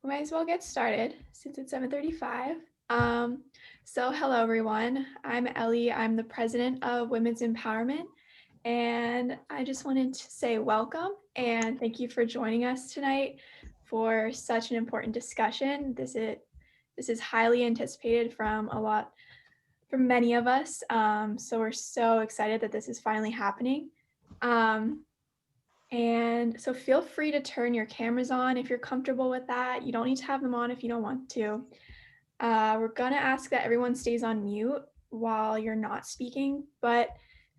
We might as well get started since it's 7:35. Um, hello everyone. I'm Ellie. I'm the president of Women's Empowerment, and I just wanted to say welcome and thank you for joining us tonight for such an important discussion. This is highly anticipated from many of us. So we're so excited that this is finally happening. Um, and so feel free to turn your cameras on if you're comfortable with that. You don't need to have them on if you don't want to. We're gonna ask that everyone stays on mute while you're not speaking, but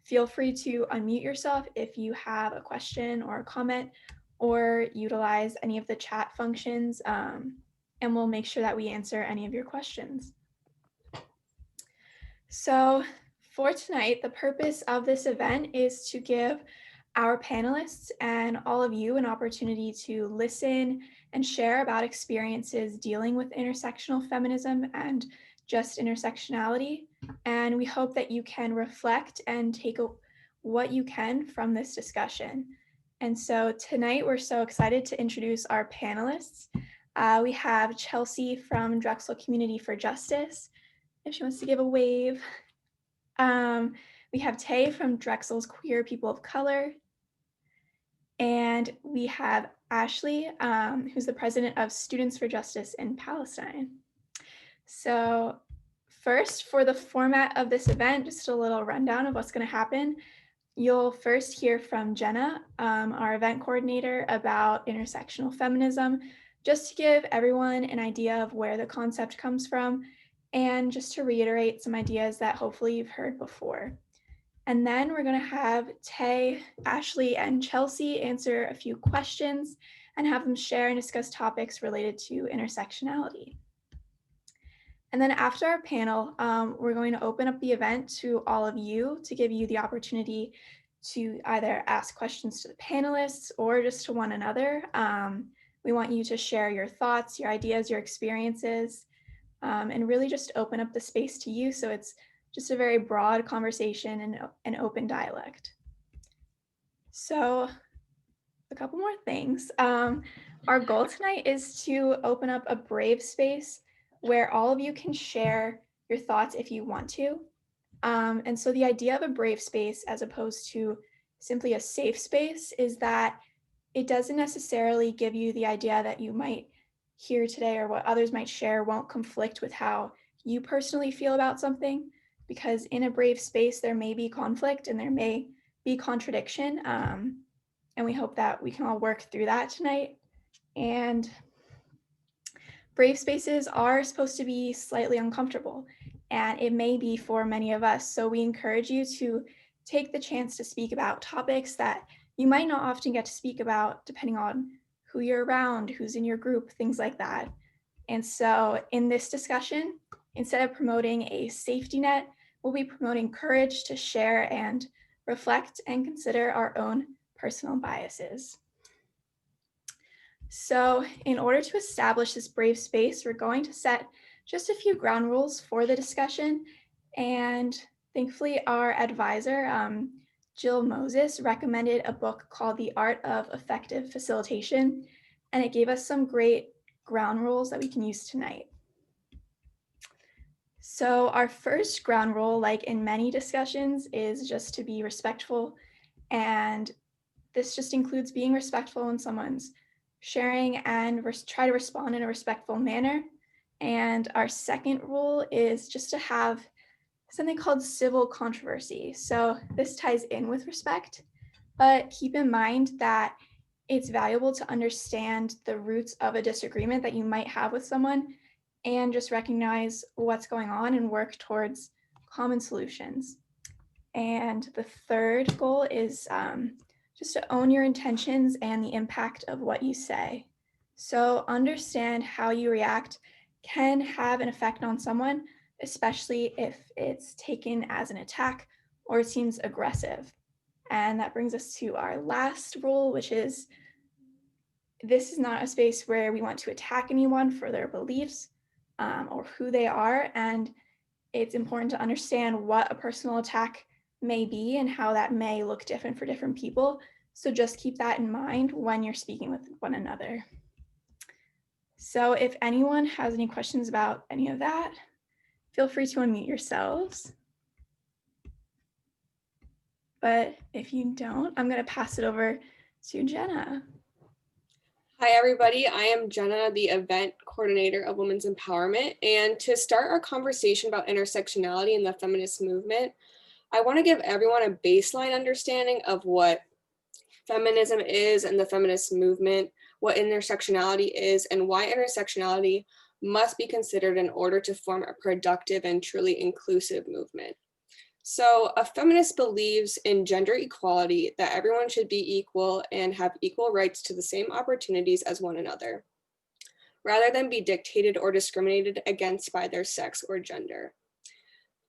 feel free to unmute yourself if you have a question or a comment, or utilize any of the chat functions, and we'll make sure that we answer any of your questions. So for tonight, the purpose of this event is to give our panelists and all of you an opportunity to listen and share about experiences dealing with intersectional feminism and just intersectionality. And we hope that you can reflect and take what you can from this discussion. And so tonight, we're so excited to introduce our panelists. We have Chelsea from Drexel Community for Justice, if she wants to give a wave. We have Tay from Drexel's Queer People of Color. And we have Ashley, who's the president of Students for Justice in Palestine. So first, for the format of this event, just a little rundown of what's going to happen. You'll first hear from Jenna, our event coordinator, about intersectional feminism, just to give everyone an idea of where the concept comes from, and just to reiterate some ideas that hopefully you've heard before. And then we're going to have Tay, Ashley, and Chelsea answer a few questions and have them share and discuss topics related to intersectionality. And then after our panel, we're going to open up the event to all of you to give you the opportunity to either ask questions to the panelists or just to one another. We want you to share your thoughts, your ideas, your experiences, and really just open up the space to you. So it's just a very broad conversation and an open dialect. So a couple more things. Our goal tonight is to open up a brave space where all of you can share your thoughts if you want to. And so the idea of a brave space as opposed to simply a safe space is that it doesn't necessarily give you the idea that you might hear today or what others might share won't conflict with how you personally feel about something, because in a brave space, there may be conflict and there may be contradiction. And we hope that we can all work through that tonight. And brave spaces are supposed to be slightly uncomfortable, and it may be for many of us. So we encourage you to take the chance to speak about topics that you might not often get to speak about, depending on who you're around, who's in your group, things like that. And so in this discussion, instead of promoting a safety net, we'll be promoting courage to share and reflect and consider our own personal biases. So in order to establish this brave space, we're going to set just a few ground rules for the discussion. And thankfully, our advisor, Jill Moses, recommended a book called The Art of Effective Facilitation, and it gave us some great ground rules that we can use tonight. So our first ground rule, like in many discussions, is just to be respectful. And this just includes being respectful when someone's sharing and try to respond in a respectful manner. And our second rule is just to have something called civil controversy. So this ties in with respect, but keep in mind that it's valuable to understand the roots of a disagreement that you might have with someone and just recognize what's going on and work towards common solutions. And the third goal is just to own your intentions and the impact of what you say. So understand how you react can have an effect on someone, especially if it's taken as an attack or it seems aggressive. And that brings us to our last rule, which is this is not a space where we want to attack anyone for their beliefs or who they are. And it's important to understand what a personal attack may be and how that may look different for different people. So just keep that in mind when you're speaking with one another. So if anyone has any questions about any of that, feel free to unmute yourselves. But if you don't, I'm going to pass it over to Jenna. Hi, everybody. I am Jenna, the event coordinator of Women's Empowerment. And to start our conversation about intersectionality in the feminist movement, I want to give everyone a baseline understanding of what feminism is and the feminist movement, what intersectionality is, and why intersectionality must be considered in order to form a productive and truly inclusive movement. So a feminist believes in gender equality, that everyone should be equal and have equal rights to the same opportunities as one another, rather than be dictated or discriminated against by their sex or gender.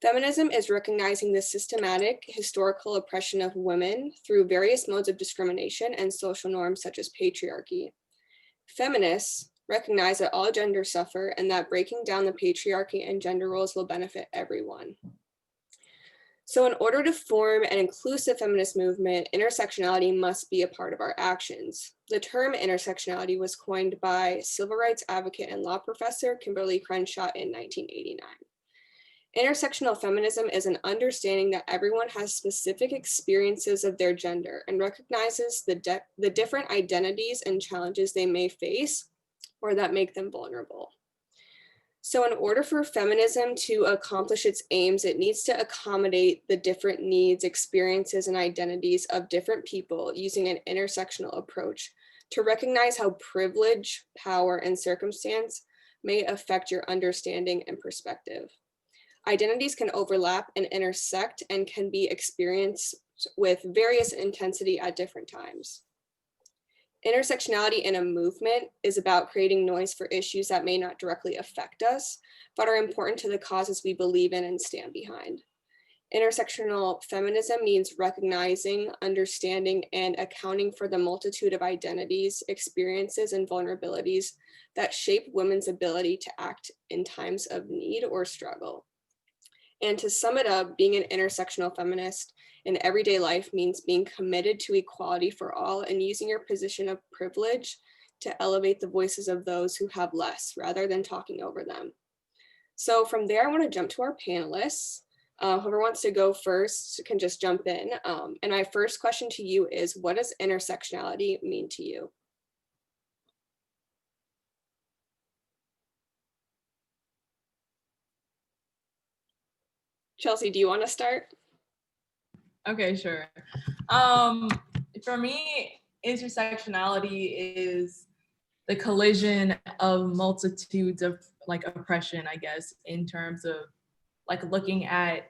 Feminism is recognizing the systematic historical oppression of women through various modes of discrimination and social norms such as patriarchy. Feminists recognize that all genders suffer and that breaking down the patriarchy and gender roles will benefit everyone. So in order to form an inclusive feminist movement, intersectionality must be a part of our actions. The term intersectionality was coined by civil rights advocate and law professor Kimberly Crenshaw in 1989. Intersectional feminism is an understanding that everyone has specific experiences of their gender and recognizes the different identities and challenges they may face or that make them vulnerable. So in order for feminism to accomplish its aims, it needs to accommodate the different needs, experiences, and identities of different people using an intersectional approach to recognize how privilege, power, and circumstance may affect your understanding and perspective. Identities can overlap and intersect and can be experienced with various intensity at different times. Intersectionality in a movement is about creating noise for issues that may not directly affect us, but are important to the causes we believe in and stand behind. Intersectional feminism means recognizing, understanding, and accounting for the multitude of identities, experiences, and vulnerabilities that shape women's ability to act in times of need or struggle. And to sum it up, being an intersectional feminist in everyday life means being committed to equality for all and using your position of privilege to elevate the voices of those who have less rather than talking over them. So from there, I want to jump to our panelists. Whoever wants to go first can just jump in. And my first question to you is, what does intersectionality mean to you? Chelsea, do you want to start? Okay, sure. For me, intersectionality is the collision of multitudes of like oppression, I guess, in terms of like looking at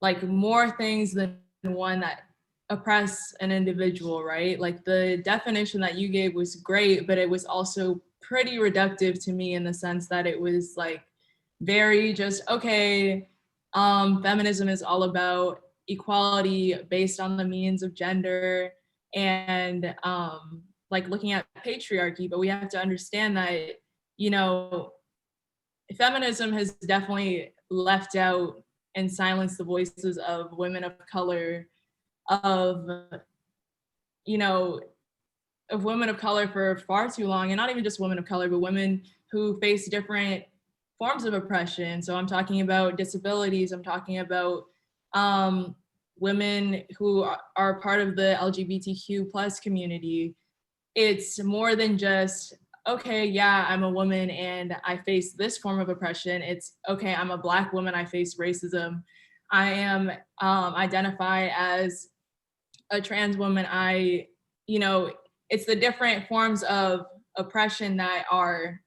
like more things than one that oppress an individual, right? Like the definition that you gave was great, but it was also pretty reductive to me in the sense that it was like very just, okay, feminism is all about equality based on the means of gender and like looking at patriarchy, but we have to understand that, you know, feminism has definitely left out and silenced the voices of women of color, of, you know, of women of color for far too long, and not even just women of color, but women who face different forms of oppression. So I'm talking about disabilities, I'm talking about women who are part of the LGBTQ plus community. It's more than just, okay, yeah, I'm a woman and I face this form of oppression. It's, okay, I'm a Black woman, I face racism. I am identify as a trans woman. It's the different forms of oppression that are,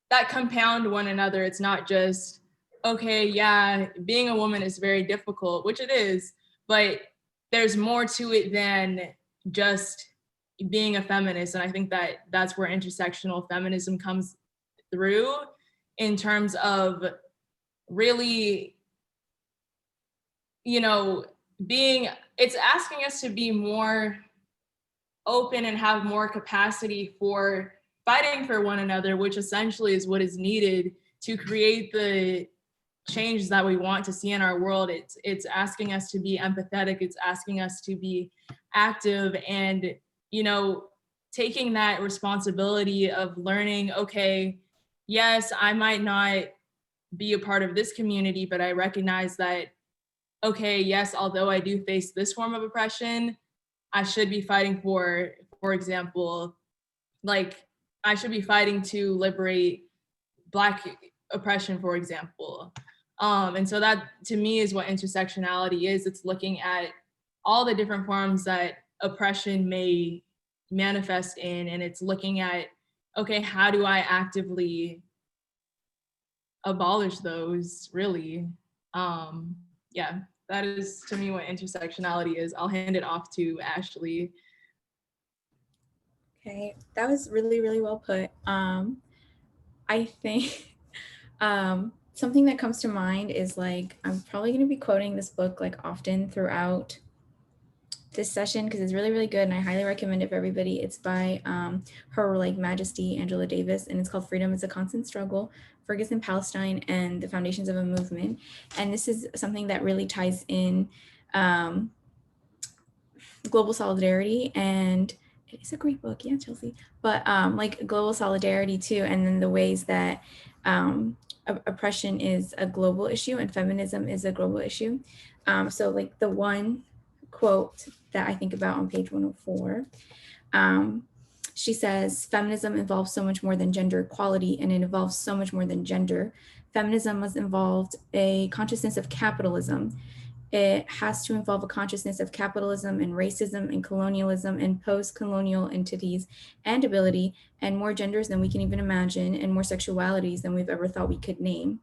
that compound one another. It's not just, okay, yeah, being a woman is very difficult, which it is, but there's more to it than just being a feminist. And I think that that's where intersectional feminism comes through in terms of really, it's asking us to be more open and have more capacity for fighting for one another, which essentially is what is needed to create the change that we want to see in our world. It's asking us to be empathetic. It's asking us to be active. And, taking that responsibility of learning, okay, yes, I might not be a part of this community, but I recognize that, okay, yes, although I do face this form of oppression, I should be fighting for example, like I should be fighting to liberate Black oppression, for example. And so that to me is what intersectionality is. It's looking at all the different forms that oppression may manifest in, and it's looking at, okay, how do I actively abolish those, really? Yeah, that is to me what intersectionality is. I'll hand it off to Ashley. Okay, that was really, really well put. I think something that comes to mind is like, I'm probably going to be quoting this book like often throughout this session because it's really, really good and I highly recommend it for everybody. It's by Her like Majesty Angela Davis, and it's called Freedom is a Constant Struggle, Ferguson Palestine and the Foundations of a Movement. And this is something that really ties in global solidarity, and it's a great book, yeah, Chelsea, but like global solidarity too, and then the ways that oppression is a global issue and feminism is a global issue. So like the one quote that I think about on page 104, she says, feminism involves so much more than gender equality, and it involves so much more than gender. Feminism must involve a consciousness of capitalism. It has to involve a consciousness of capitalism and racism and colonialism and post-colonial entities and ability, and more genders than we can even imagine, and more sexualities than we've ever thought we could name.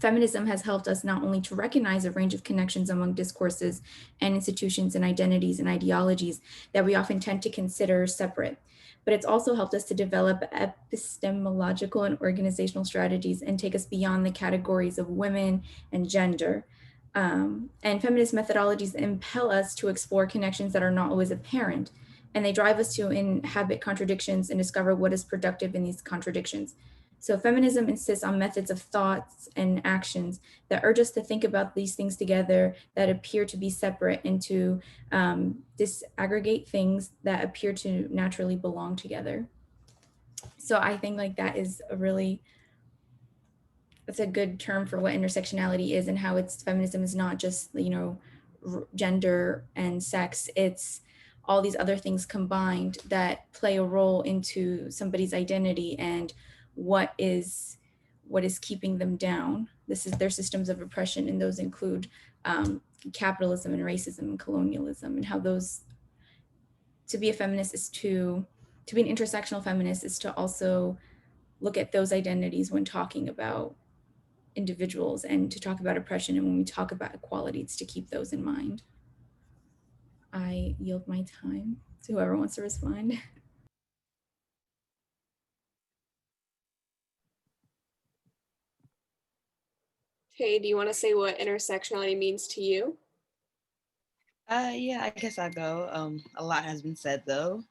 Feminism has helped us not only to recognize a range of connections among discourses and institutions and identities and ideologies that we often tend to consider separate, but it's also helped us to develop epistemological and organizational strategies and take us beyond the categories of women and gender. And feminist methodologies impel us to explore connections that are not always apparent, and they drive us to inhabit contradictions and discover what is productive in these contradictions. So feminism insists on methods of thoughts and actions that urge us to think about these things together that appear to be separate, and to disaggregate things that appear to naturally belong together. So I think like that is a really, that's a good term for what intersectionality is, and how it's feminism is not just, you know, gender and sex. It's all these other things combined that play a role into somebody's identity and what is keeping them down. This is their systems of oppression, and those include capitalism and racism and colonialism, and how those, to be a feminist is to be an intersectional feminist is to also look at those identities when talking about individuals, and to talk about oppression, and when we talk about equality, it's to keep those in mind. I yield my time to whoever wants to respond. Okay, do you want to say what intersectionality means to you? Yeah, I guess I'll go. A lot has been said though.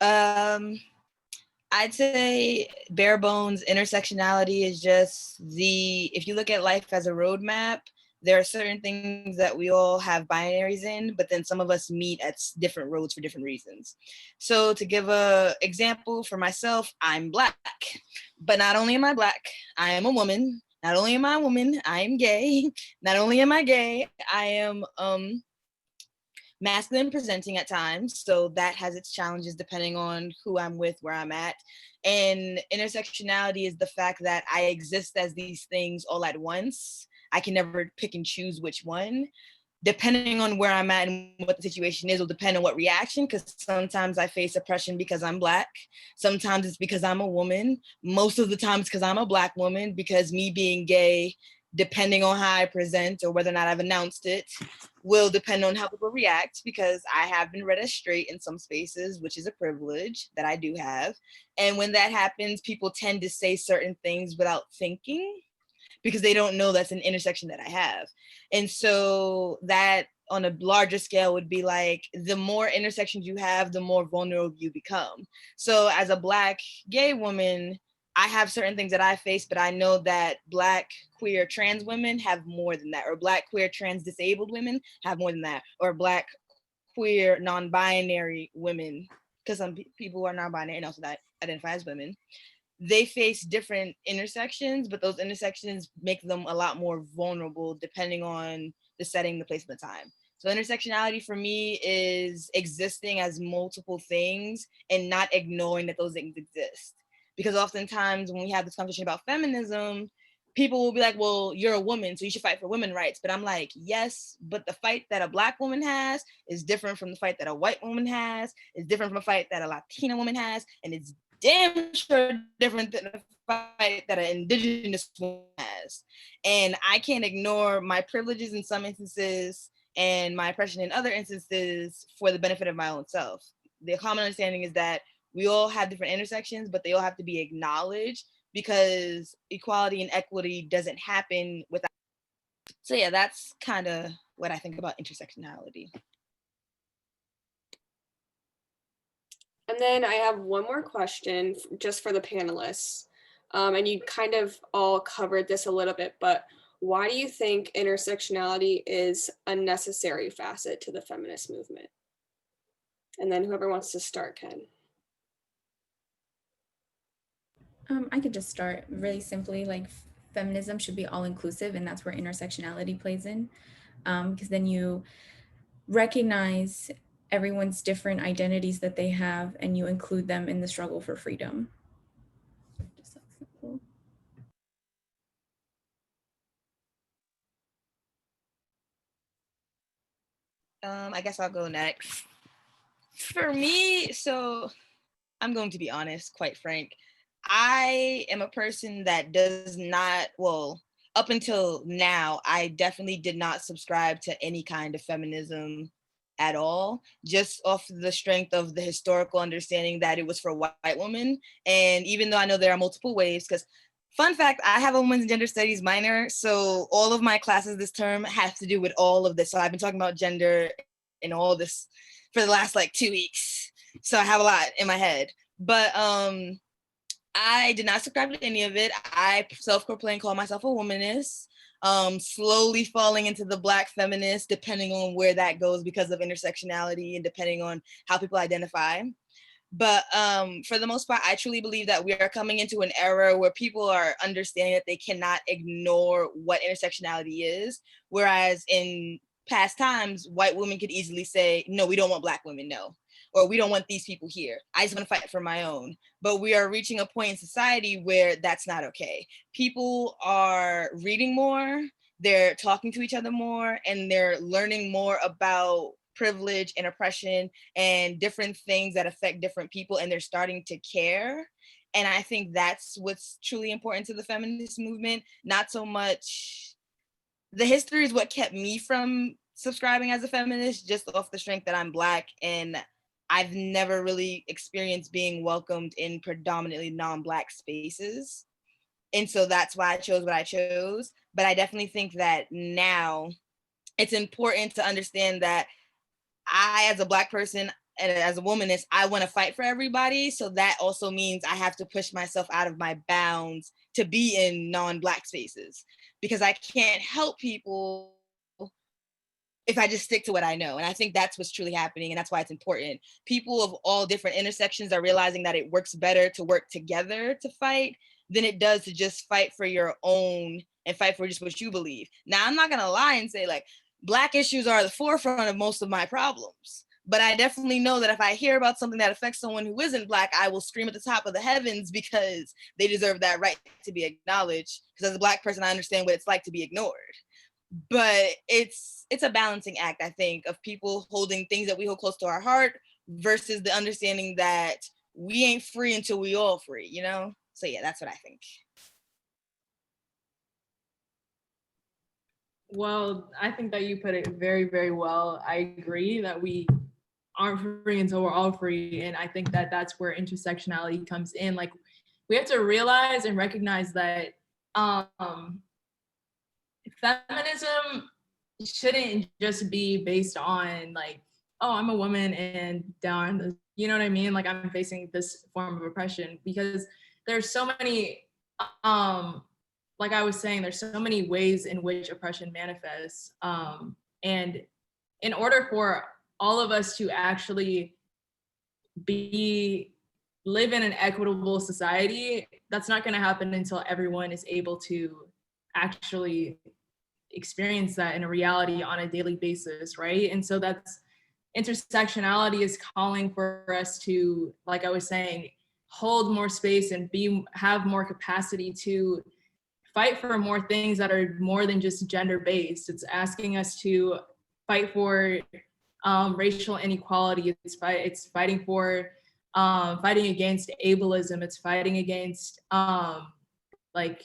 I'd say bare bones intersectionality is just if you look at life as a roadmap, there are certain things that we all have binaries in, but then some of us meet at different roads for different reasons. So to give a example for myself, I'm Black, but not only am I Black, I am a woman. Not only am I a woman, I am gay. Not only am I gay, I am masculine presenting at times. So that has its challenges depending on who I'm with, where I'm at. And intersectionality is the fact that I exist as these things all at once. I can never pick and choose which one. Depending on where I'm at and what the situation is will depend on what reaction, because sometimes I face oppression because I'm Black. Sometimes it's because I'm a woman. Most of the time it's because I'm a Black woman, because me being gay, depending on how I present or whether or not I've announced it, will depend on how people react, because I have been read as straight in some spaces, which is a privilege that I do have. And when that happens, people tend to say certain things without thinking, because they don't know that's an intersection that I have. And so that on a larger scale would be like, the more intersections you have, the more vulnerable you become. So as a Black gay woman, I have certain things that I face, but I know that Black queer trans women have more than that, or Black queer trans disabled women have more than that, or Black queer non-binary women, because some people are non-binary and also that identify as women, they face different intersections, but those intersections make them a lot more vulnerable depending on the setting, the place, and the time. So intersectionality for me is existing as multiple things and not ignoring that those things exist. Because oftentimes when we have this conversation about feminism, people will be like, well, you're a woman, so you should fight for women's rights. But I'm like, yes, but the fight that a Black woman has is different from the fight that a white woman has, is different from a fight that a Latina woman has, and it's damn sure different than the fight that an Indigenous woman has. And I can't ignore my privileges in some instances and my oppression in other instances for the benefit of my own self. The common understanding is that we all have different intersections, but they all have to be acknowledged because equality and equity doesn't happen without. So yeah, that's kind of what I think about intersectionality. And then I have one more question just for the panelists. And you kind of all covered this a little bit, but why do you think intersectionality is a necessary facet to the feminist movement? And then whoever wants to start can. I could just start really simply. Like, feminism should be all inclusive, and that's where intersectionality plays in, because then you recognize everyone's different identities that they have and you include them in the struggle for freedom. Just that simple. I guess I'll go next. For me, so I'm going to be honest, quite frank. I am a person that does not, well, up until now, I definitely did not subscribe to any kind of feminism at all, just off the strength of the historical understanding that it was for white women. And even though I know there are multiple ways, because fun fact, I have a women's gender studies minor, so all of my classes this term have to do with all of this. So I've been talking about gender and all this for the last like 2 weeks. So I have a lot in my head. But I did not subscribe to any of it. I self-proclaimed call myself a womanist, slowly falling into the Black feminist, depending on where that goes because of intersectionality and depending on how people identify. But for the most part, I truly believe that we are coming into an era where people are understanding that they cannot ignore what intersectionality is. Whereas in past times, white women could easily say, no, we don't want Black women, no. Or we don't want these people here. I just want to fight for my own. But we are reaching a point in society where that's not okay. People are reading more, they're talking to each other more, and they're learning more about privilege and oppression and different things that affect different people, and they're starting to care. And I think that's what's truly important to the feminist movement. Not so much the history is what kept me from subscribing as a feminist, just off the strength that I'm Black and I've never really experienced being welcomed in predominantly non-Black spaces. And so that's why I chose what I chose. But I definitely think that now it's important to understand that I, as a Black person and as a womanist, I want to fight for everybody. So that also means I have to push myself out of my bounds to be in non-Black spaces because I can't help people if I just stick to what I know. And I think that's what's truly happening. And that's why it's important. People of all different intersections are realizing that it works better to work together to fight than it does to just fight for your own and fight for just what you believe. Now, I'm not going to lie and say like Black issues are the forefront of most of my problems. But I definitely know that if I hear about something that affects someone who isn't Black, I will scream at the top of the heavens because they deserve that right to be acknowledged. Because as a Black person, I understand what it's like to be ignored. But it's a balancing act, I think, of people holding things that we hold close to our heart versus the understanding that we ain't free until we all free, you know? So yeah, that's what I think. Well, I think that you put it very, very well. I agree that we aren't free until we're all free. And I think that that's where intersectionality comes in. Like, we have to realize and recognize that feminism shouldn't just be based on like, oh, I'm a woman and down, you know what I mean? Like I'm facing this form of oppression because there's so many, like I was saying, there's so many ways in which oppression manifests. And in order for all of us to actually live in an equitable society, that's not going to happen until everyone is able to actually experience that in a reality on a daily basis, right? And so that's intersectionality is calling for us to, like I was saying, hold more space and have more capacity to fight for more things that are more than just gender based. It's asking us to fight for racial inequality. It's fighting for fighting against ableism. It's fighting against like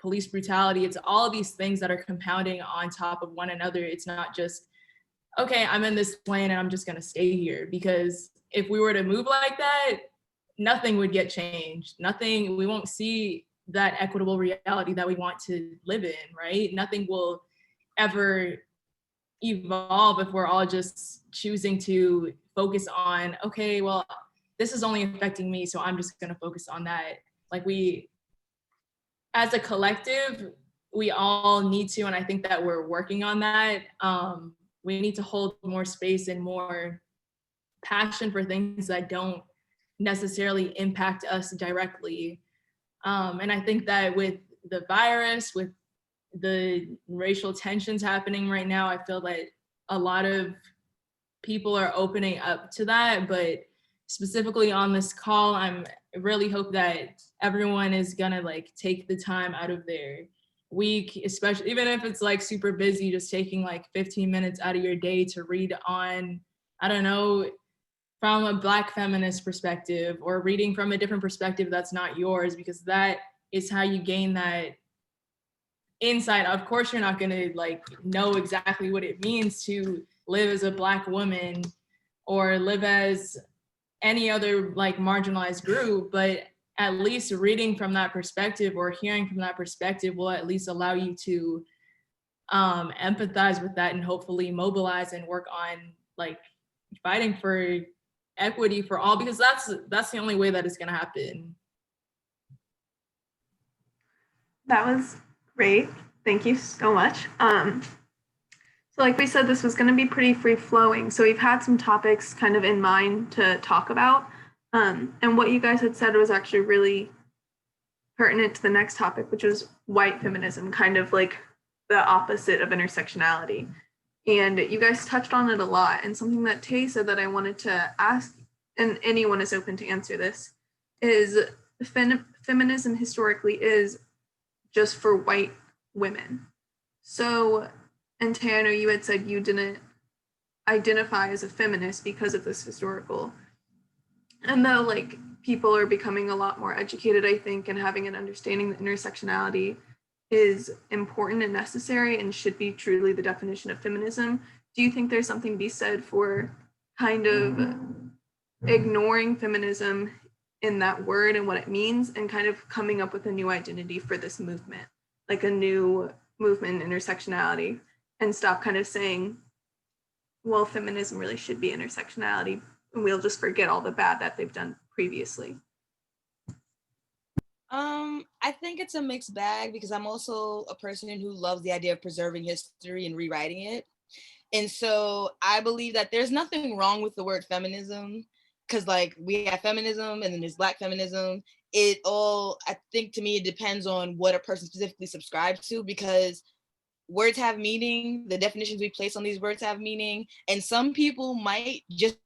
police brutality. It's all of these things that are compounding on top of one another. It's not just, okay, I'm in this lane and I'm just gonna stay here. Because if we were to move like that, nothing would get changed. Nothing, we won't see that equitable reality that we want to live in, right? Nothing will ever evolve if we're all just choosing to focus on, okay, well, this is only affecting me, so I'm just gonna focus on that. Like as a collective, we all need to, and I think that we're working on that. We need to hold more space and more passion for things that don't necessarily impact us directly. And I think that with the virus, with the racial tensions happening right now, I feel that a lot of people are opening up to that. But specifically on this call, I really hope that everyone is gonna like take the time out of their week, especially even if it's like super busy, just taking like 15 minutes out of your day to read on, I don't know, from a Black feminist perspective, or reading from a different perspective that's not yours, because that is how you gain that insight. Of course, you're not going to like know exactly what it means to live as a Black woman or live as any other like marginalized group, but at least reading from that perspective or hearing from that perspective will at least allow you to empathize with that and hopefully mobilize and work on like fighting for equity for all, because that's the only way that it's going to happen. That was great. Thank you so much. So like we said, this was going to be pretty free flowing. So we've had some topics kind of in mind to talk about. And what you guys had said was actually really pertinent to the next topic, which was white feminism, kind of like the opposite of intersectionality. And you guys touched on it a lot. And something that Tay said that I wanted to ask, and anyone is open to answer this, is feminism historically is just for white women. So, and Tay, I know you had said you didn't identify as a feminist because of this historical. And though like people are becoming a lot more educated, I think, and having an understanding that intersectionality is important and necessary and should be truly the definition of feminism, do you think there's something to be said for kind of ignoring feminism in that word and what it means and kind of coming up with a new identity for this movement, like a new movement in intersectionality, and stop kind of saying, well, feminism really should be intersectionality, and we'll just forget all the bad that they've done previously? I think it's a mixed bag because I'm also a person who loves the idea of preserving history and rewriting it. And so I believe that there's nothing wrong with the word feminism, because like we have feminism and then there's Black feminism. It all, I think to me, it depends on what a person specifically subscribes to, because words have meaning, the definitions we place on these words have meaning, and some people might just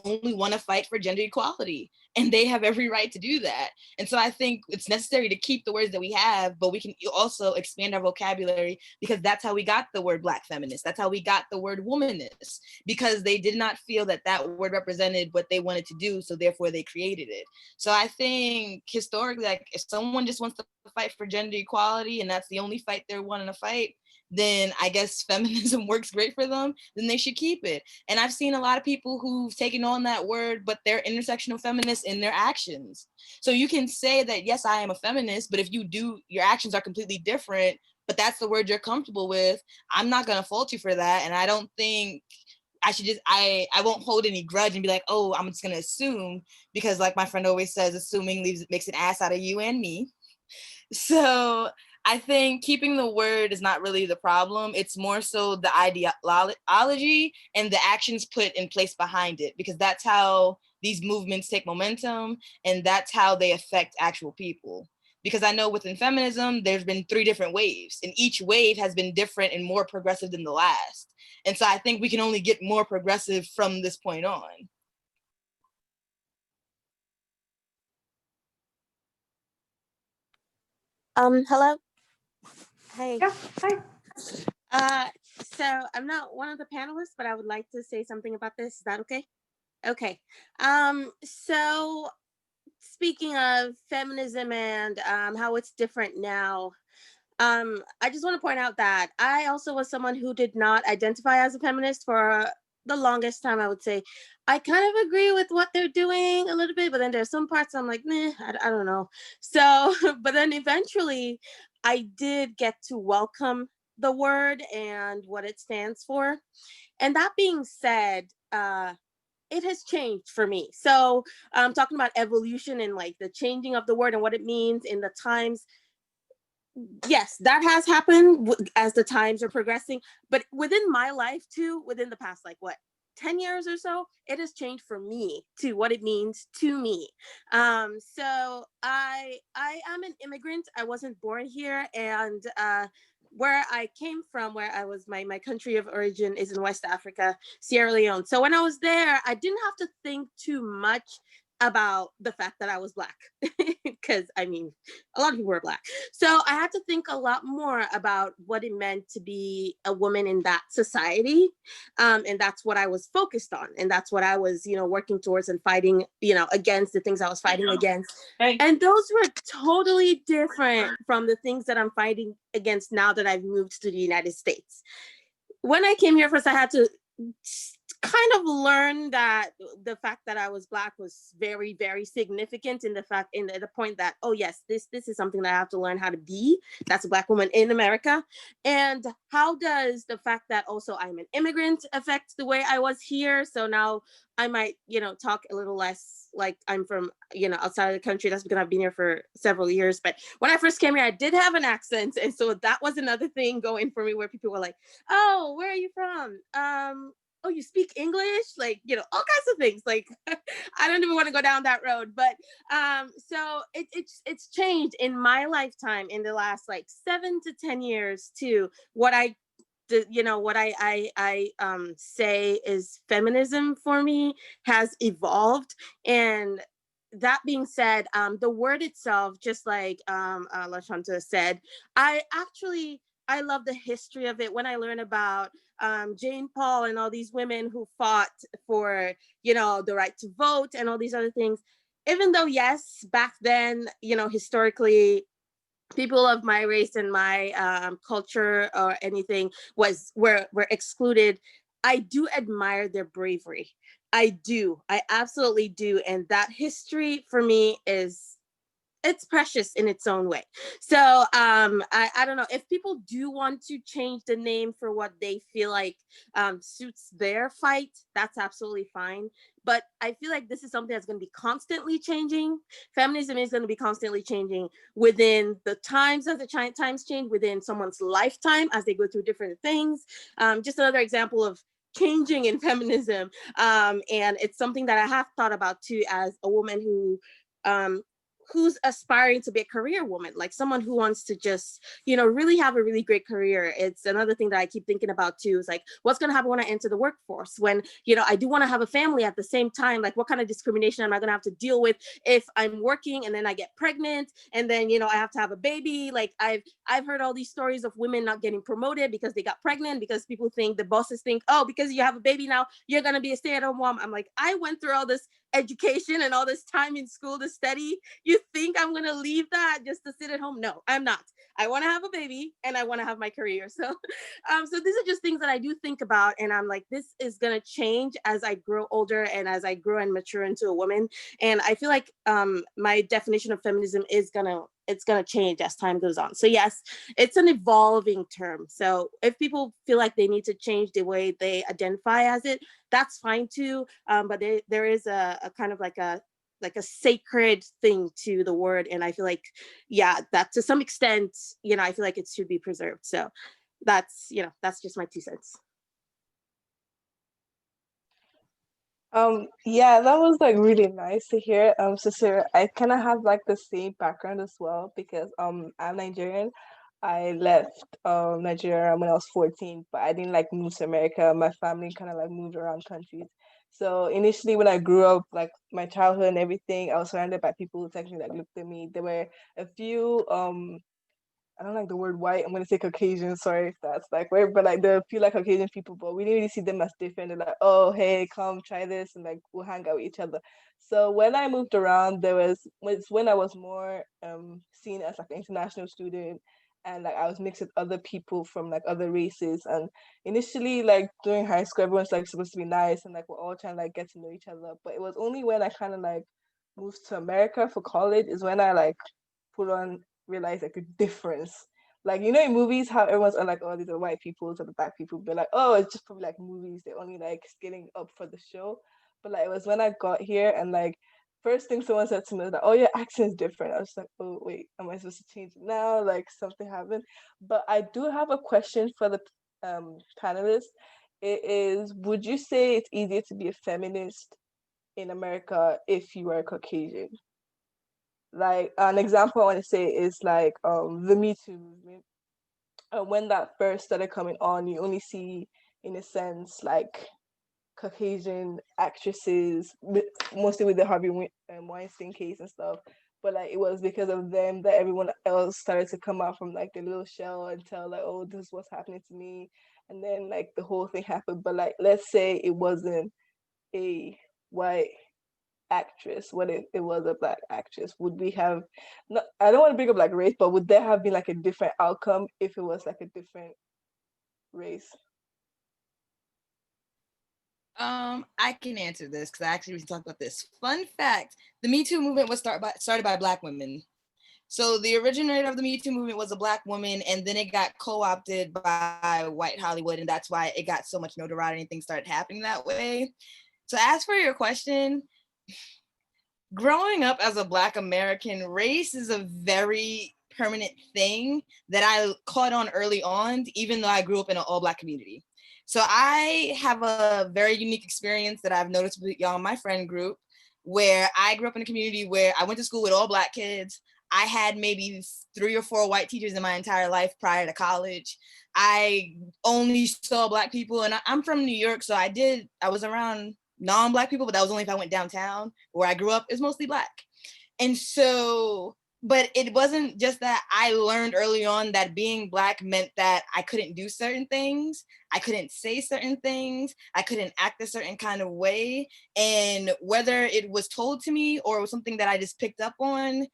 only want to fight for gender equality, and they have every right to do that. And so I think it's necessary to keep the words that we have, but we can also expand our vocabulary, because that's how we got the word Black feminist. That's how we got the word womanist, because they did not feel that that word represented what they wanted to do, so therefore they created it. So I think historically, like if someone just wants to fight for gender equality and that's the only fight they're wanting to fight, then I guess feminism works great for them, then they should keep it. And I've seen a lot of people who've taken on that word, but they're intersectional feminists in their actions. So you can say that, yes, I am a feminist, but if you do, your actions are completely different, but that's the word you're comfortable with, I'm not gonna fault you for that. And I don't think I should just, I won't hold any grudge and be like, oh, I'm just gonna assume, because like my friend always says, assuming makes an ass out of you and me. So I think keeping the word is not really the problem. It's more so the ideology and the actions put in place behind it, because that's how these movements take momentum, and that's how they affect actual people. Because I know within feminism, there's been 3 different waves, and each wave has been different and more progressive than the last. And so I think we can only get more progressive from this point on. Hello. Hey. Yeah, hi. So I'm not one of the panelists, but I would like to say something about this. Is that okay? Okay. So speaking of feminism and how it's different now, I just want to point out that I also was someone who did not identify as a feminist for the longest time. I would say I kind of agree with what they're doing a little bit, but then there's some parts I'm like, nah, I don't know. So, but then eventually I did get to welcome the word and what it stands for. And that being said, it has changed for me. So I'm talking about evolution and like the changing of the word and what it means in the times. Yes, that has happened as the times are progressing, but within my life too, within the past like what 10 years or so, it has changed for me to what it means to me. So I am an immigrant. I wasn't born here, and where I came from, where I was, my country of origin is in West Africa, Sierra Leone. So when I was there, I didn't have to think too much about the fact that I was Black, because I mean, a lot of people were Black. So I had to think a lot more about what it meant to be a woman in that society. And that's what I was focused on. And that's what I was, working towards and fighting, against the things I was fighting against. And those were totally different from the things that I'm fighting against now that I've moved to the United States. When I came here first, I had to kind of learn that the fact that I was Black was very, very significant in the point that, oh yes, this is something that I have to learn how to be. That's a Black woman in America. And how does the fact that also I'm an immigrant affect the way I was here? So now I might, talk a little less like I'm from, outside of the country. That's because I've been here for several years. But when I first came here, I did have an accent. And so that was another thing going for me, where people were like, oh, where are you from? Oh, you speak English? Like, all kinds of things. Like, I don't even want to go down that road. But so it's changed in my lifetime in the last like 7 to 10 years too. What I say is feminism for me has evolved. And that being said, the word itself, just like LaShanta said, I love the history of it. When I learn about Jane Paul and all these women who fought for, the right to vote and all these other things, even though, yes, back then, historically, people of my race and my culture or anything were excluded, I do admire their bravery. I absolutely do. And that history for me it's precious in its own way. So I don't know if people do want to change the name for what they feel like suits their fight. That's absolutely fine. But I feel like this is something that's going to be constantly changing. Feminism is going to be constantly changing within the times as the times change, within someone's lifetime as they go through different things. Just another example of changing in feminism. And it's something that I have thought about too, as a woman who's aspiring to be a career woman, like someone who wants to just, really have a really great career. It's another thing that I keep thinking about too, is like, what's going to happen when I enter the workforce? When, I do want to have a family at the same time, like what kind of discrimination am I going to have to deal with if I'm working and then I get pregnant and then, I have to have a baby? Like I've heard all these stories of women not getting promoted because they got pregnant, because people think, the bosses think, oh, because you have a baby now, you're going to be a stay-at-home mom. I'm like, I went through all this education and all this time in school to study. You think I'm going to leave that just to sit at home? No, I'm not. I want to have a baby and I want to have my career. So, so these are just things that I do think about. And I'm like, this is going to change as I grow older and as I grow and mature into a woman. And I feel like my definition of feminism is it's going to change as time goes on. So yes, it's an evolving term. So if people feel like they need to change the way they identify as it, that's fine too. But there is a kind of like a sacred thing to the word. And I feel like, yeah, that to some extent, I feel like it should be preserved. So that's just my 2 cents. Yeah, that was like really nice to hear. So Sarah, I kind of have like the same background as well because I'm Nigerian. I left Nigeria when I was 14, but I didn't like move to America. My family kind of like moved around countries. So initially when I grew up, like my childhood and everything, I was surrounded by people who technically like looked at me. There were a few I don't like the word white. I'm gonna say Caucasian. Sorry if that's like weird, but like there are a few like Caucasian people, but we didn't really see them as different. They're like, oh hey, come try this, and like we'll hang out with each other. So when I moved around, was when I was more seen as like an international student, and like I was mixed with other people from like other races. And initially, like during high school, everyone's like supposed to be nice, and like we're all trying to like get to know each other. But it was only when I kind of like moved to America for college is when I like put on realize like the difference. Like you know in movies how everyone's like, oh these are white people, so the black people be like, oh it's just probably like movies, they're only like scaling up for the show. But like it was when I got here and like first thing someone said to me was like, oh your accent's different. I was like, oh wait, am I supposed to change it now? Like something happened. But I do have a question for the panelists. It is, would you say it's easier to be a feminist in America if you are Caucasian? Like an example I want to say is like the Me Too movement. When that first started coming on, you only see, in a sense, like Caucasian actresses, mostly with the Weinstein case and stuff. But like it was because of them that everyone else started to come out from like the little shell and tell like, oh, this is what's happening to me. And then like the whole thing happened. But like let's say it wasn't a white actress, what if it was a black actress? Would we have not, I don't want to bring up like race, but would there have been like a different outcome if it was like a different race? I can answer this because I actually talked about this. Fun fact: the Me Too movement was started by Black women. So the originator of the Me Too movement was a Black woman, and then it got co-opted by white Hollywood, and that's why it got so much notoriety and things started happening that way. So as for your question, growing up as a Black American, race is a very permanent thing that I caught on early on, even though I grew up in an all Black community. So I have a very unique experience that I've noticed with y'all, my friend group, where I grew up in a community where I went to school with all Black kids. I had maybe 3 or 4 white teachers in my entire life prior to college. I only saw Black people, and I'm from New York, so I was around non-Black people, but that was only if I went downtown. Where I grew up is mostly Black. And so, but it wasn't just that. I learned early on that being Black meant that I couldn't do certain things, I couldn't say certain things, I couldn't act a certain kind of way. And whether it was told to me or it was something that I just picked up on,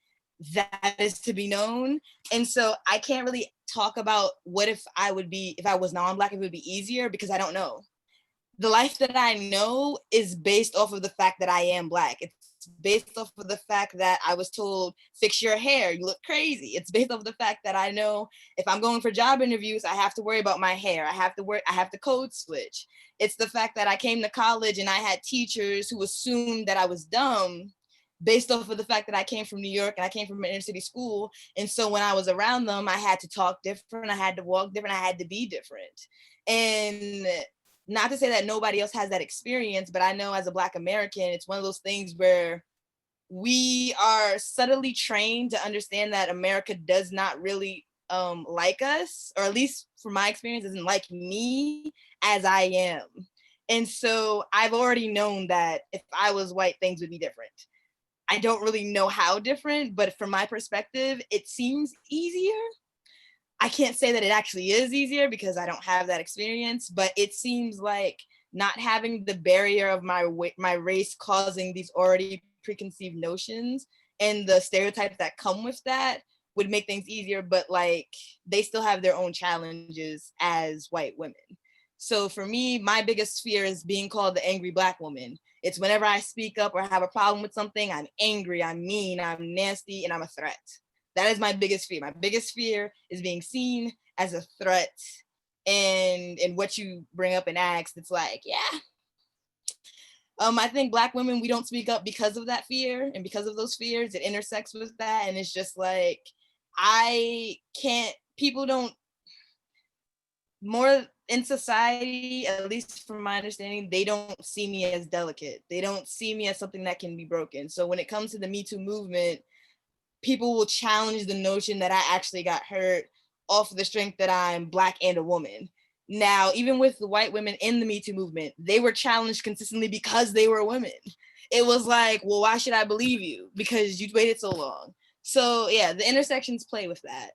that is to be known. And so I can't really talk about what if if I was non-Black, if it would be easier, because I don't know. The life that I know is based off of the fact that I am Black. It's based off of the fact that I was told, fix your hair, you look crazy. It's based off of the fact that I know if I'm going for job interviews, I have to worry about my hair. I have to code switch. It's the fact that I came to college and I had teachers who assumed that I was dumb based off of the fact that I came from New York and I came from an inner city school. And so when I was around them, I had to talk different, I had to walk different, I had to be different. And not to say that nobody else has that experience, but I know as a Black American, it's one of those things where we are subtly trained to understand that America does not really like us, or at least from my experience, doesn't like me as I am. And so I've already known that if I was white, things would be different. I don't really know how different, but from my perspective, it seems easier. I can't say that it actually is easier because I don't have that experience, but it seems like not having the barrier of my race causing these already preconceived notions and the stereotypes that come with that would make things easier, but like they still have their own challenges as white women. So for me, my biggest fear is being called the angry Black woman. It's whenever I speak up or have a problem with something, I'm angry, I'm mean, I'm nasty, and I'm a threat. That is my biggest fear. My biggest fear is being seen as a threat. And what you bring up and ask, it's like, yeah. I think Black women, we don't speak up because of that fear, and because of those fears, it intersects with that. And it's just like, I can't, people don't, more in society, at least from my understanding, they don't see me as delicate. They don't see me as something that can be broken. So when it comes to the Me Too movement, people will challenge the notion that I actually got hurt off of the strength that I'm Black and a woman. Now, even with the white women in the Me Too movement, they were challenged consistently because they were women. It was like, well, why should I believe you? Because you waited so long. So yeah, the intersections play with that.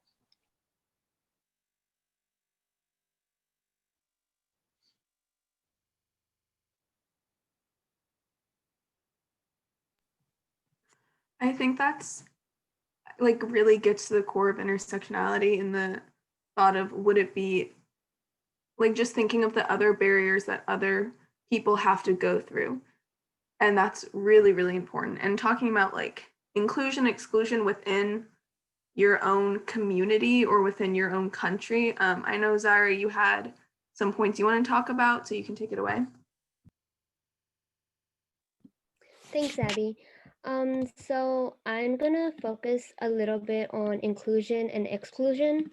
I think that's like really gets to the core of intersectionality in the thought of would it be like just thinking of the other barriers that other people have to go through. And that's really, really important. And talking about like inclusion, exclusion within your own community or within your own country. I know, Zara, you had some points you want to talk about, so you can take it away. Thanks, Abby. So I'm gonna focus a little bit on inclusion and exclusion.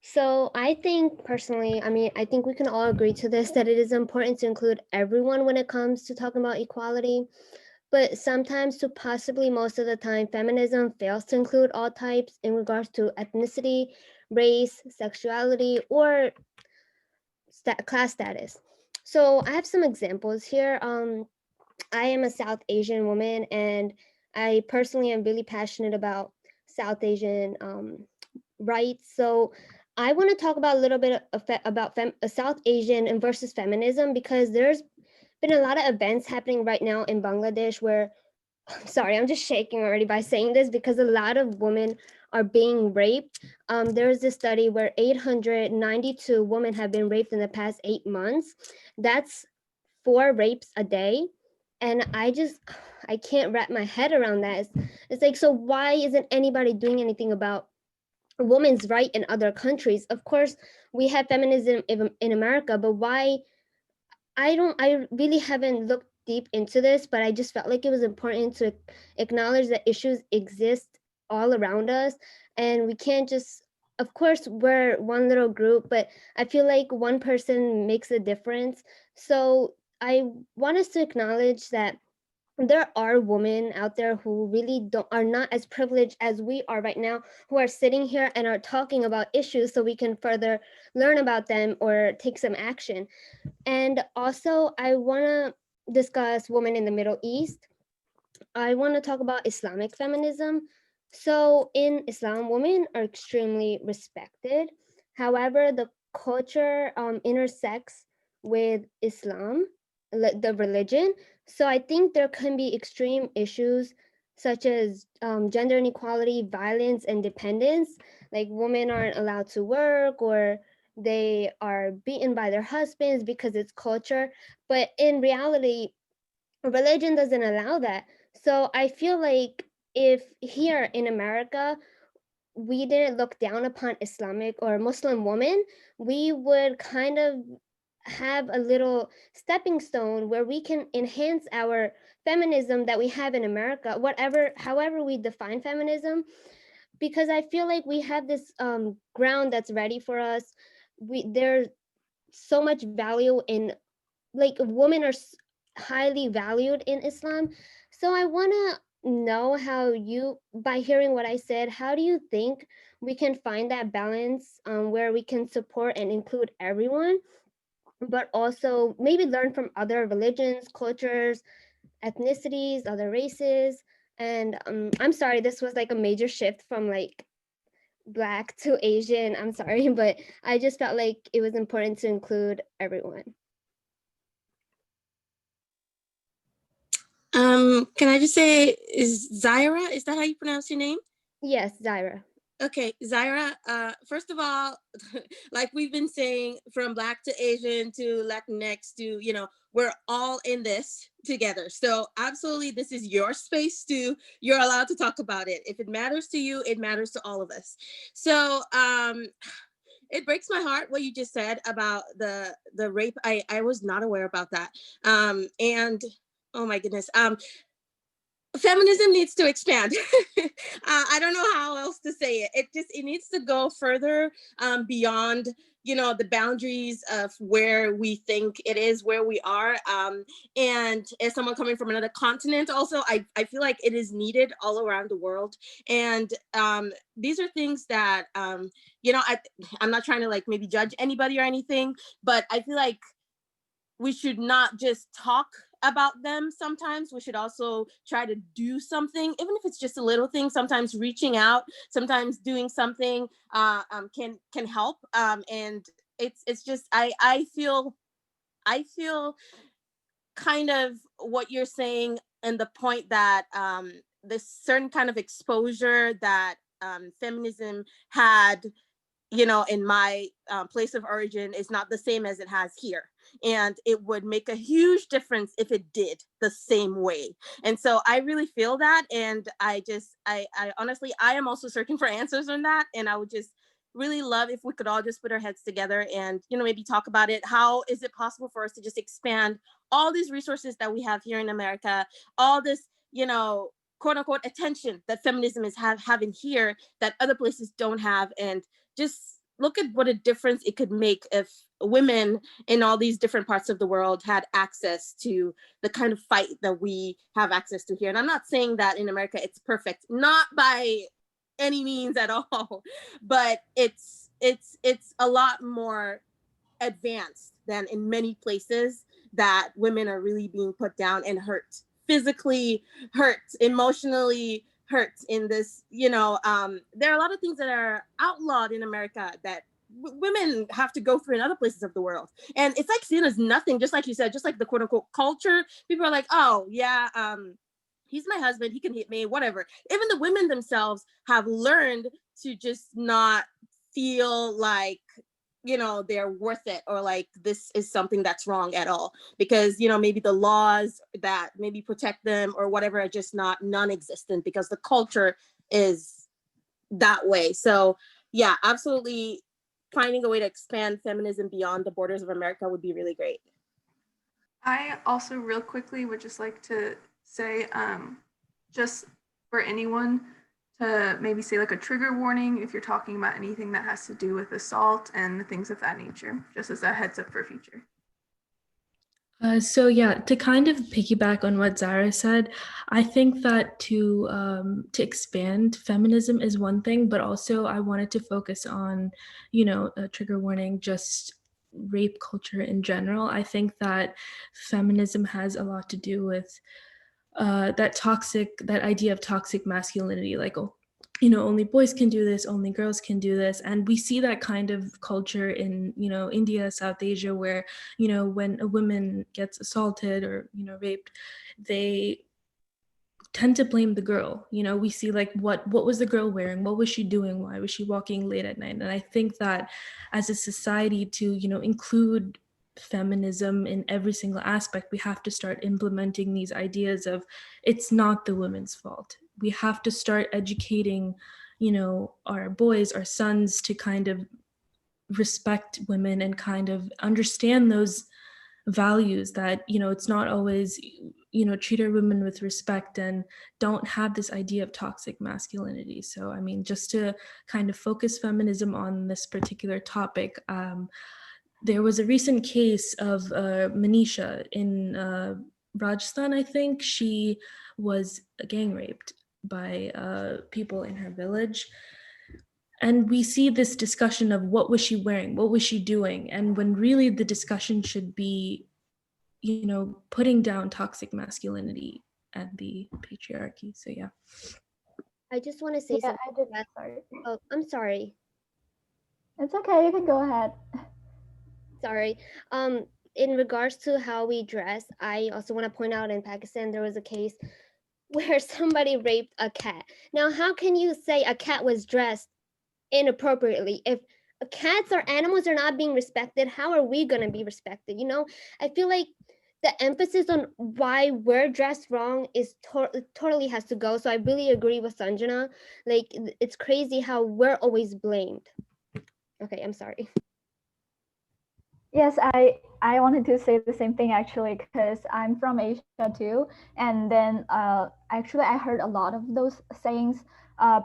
So I think personally, I think we can all agree to this that it is important to include everyone when it comes to talking about equality. But sometimes, to possibly most of the time, feminism fails to include all types in regards to ethnicity, race, sexuality, or class status. So I have some examples here. I am a South Asian woman, and I personally am really passionate about South Asian rights. So I want to talk about a little bit about South Asian and versus feminism, because there's been a lot of events happening right now in Bangladesh where, sorry, I'm just shaking already by saying this, because a lot of women are being raped. There's this study where 892 women have been raped in the past 8 months. That's 4 rapes a day. And I can't wrap my head around that. It's like, so why isn't anybody doing anything about women's right in other countries? Of course, we have feminism in America, but why? I really haven't looked deep into this, but I just felt like it was important to acknowledge that issues exist all around us, and we can't just, of course, we're one little group, but I feel like one person makes a difference. So I want us to acknowledge that there are women out there who really are not as privileged as we are right now, who are sitting here and are talking about issues so we can further learn about them or take some action. And also, I want to discuss women in the Middle East. I want to talk about Islamic feminism. So, in Islam, women are extremely respected. However, the culture intersects with Islam, the religion. So, I think there can be extreme issues such as gender inequality, violence, and dependence. Like, women aren't allowed to work, or they are beaten by their husbands because it's culture. But in reality, religion doesn't allow that. So I feel like if here in America we didn't look down upon Islamic or Muslim women, we would kind of have a little stepping stone where we can enhance our feminism that we have in America, however we define feminism, because I feel like we have this ground that's ready for us. There's so much value in, like, women are highly valued in Islam. So I want to know how you, by hearing what I said, how do you think we can find that balance where we can support and include everyone, but also maybe learn from other religions, cultures, ethnicities, other races? And I'm sorry, this was like a major shift from like Black to Asian. I'm sorry, but I just felt like it was important to include everyone. Can I just say, is Zaira, is that how you pronounce your name? Yes, Zaira. Okay, Zaira, first of all, like we've been saying, from Black to Asian to Latinx to, we're all in this together. So absolutely, this is your space too. You're allowed to talk about it. If it matters to you, it matters to all of us. So it breaks my heart what you just said about the rape. I was not aware about that. And oh my goodness. feminism needs to expand. I don't know how else to say it. It needs to go further beyond, the boundaries of where we think it is, where we are. And as someone coming from another continent, also, I feel like it is needed all around the world. And these are things that, I'm not trying to like maybe judge anybody or anything, but I feel like we should not just talk about them. Sometimes we should also try to do something, even if it's just a little thing. Sometimes reaching out, sometimes doing something can help. And it's just I feel kind of what you're saying, and the point that this certain kind of exposure that feminism had, in my place of origin, is not the same as it has here. And it would make a huge difference if it did the same way. And so I really feel that. And I honestly, I am also searching for answers on that. And I would just really love if we could all just put our heads together and, maybe talk about it. How is it possible for us to just expand all these resources that we have here in America, all this, quote unquote attention that feminism is having here that other places don't have, and just look at what a difference it could make if women in all these different parts of the world had access to the kind of fight that we have access to here. And I'm not saying that in America it's perfect, not by any means at all, but it's a lot more advanced than in many places that women are really being put down and hurt, physically hurt, emotionally hurt in this. There are a lot of things that are outlawed in America that women have to go through in other places of the world, and it's like seen as nothing. Just like you said, just like the quote unquote culture, people are like, oh yeah, he's my husband, he can hit me, whatever. Even the women themselves have learned to just not feel like, they're worth it, or like this is something that's wrong at all, because maybe the laws that maybe protect them or whatever are just not non-existent because the culture is that way. So yeah, absolutely, finding a way to expand feminism beyond the borders of America would be really great. I also real quickly would just like to say, just for anyone to maybe say like a trigger warning if you're talking about anything that has to do with assault and things of that nature, just as a heads up for future. So yeah, to kind of piggyback on what Zara said, I think that to expand feminism is one thing, but also I wanted to focus on, a trigger warning, just rape culture in general. I think that feminism has a lot to do with that idea of toxic masculinity, like, oh, only boys can do this, only girls can do this. And we see that kind of culture in, India, South Asia, where, when a woman gets assaulted or, raped, they tend to blame the girl. We see like what was the girl wearing, what was she doing, why was she walking late at night. And I think that as a society to include feminism in every single aspect, we have to start implementing these ideas of it's not the women's fault. We have to start educating our boys, our sons, to kind of respect women and kind of understand those values, that it's not always treat our women with respect, and don't have this idea of toxic masculinity. So I mean, just to kind of focus feminism on this particular topic, there was a recent case of Manisha in Rajasthan. I think she was gang raped by people in her village. And we see this discussion of what was she wearing, what was she doing, and when really the discussion should be, putting down toxic masculinity and the patriarchy. So yeah. I just want to say Yeah, something. sorry. Oh, I'm sorry. It's okay, you can go ahead. Sorry. In regards to how we dress, I also want to point out in Pakistan there was a case where somebody raped a cat. Now, how can you say a cat was dressed inappropriately? If cats or animals are not being respected, how are we going to be respected? I feel like the emphasis on why we're dressed wrong is totally has to go. So I really agree with Sanjana. Like, it's crazy how we're always blamed. Okay, I'm sorry. Yes, I wanted to say the same thing actually because I'm from Asia too, and then actually I heard a lot of those sayings.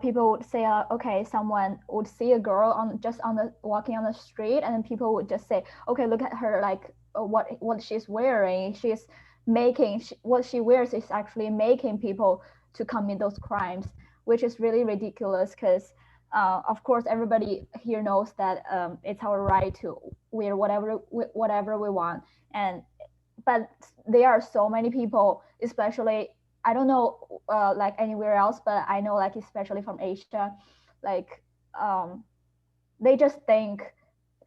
People would say, okay, someone would see a girl on just on the walking on the street, and then people would just say, okay, look at her, like what she's wearing. She's making what she wears is actually making people to commit those crimes, which is really ridiculous because of course everybody here knows that it's our right to wear whatever we want, and but there are so many people, especially I don't know like anywhere else, but I know like especially from Asia, like um, they just think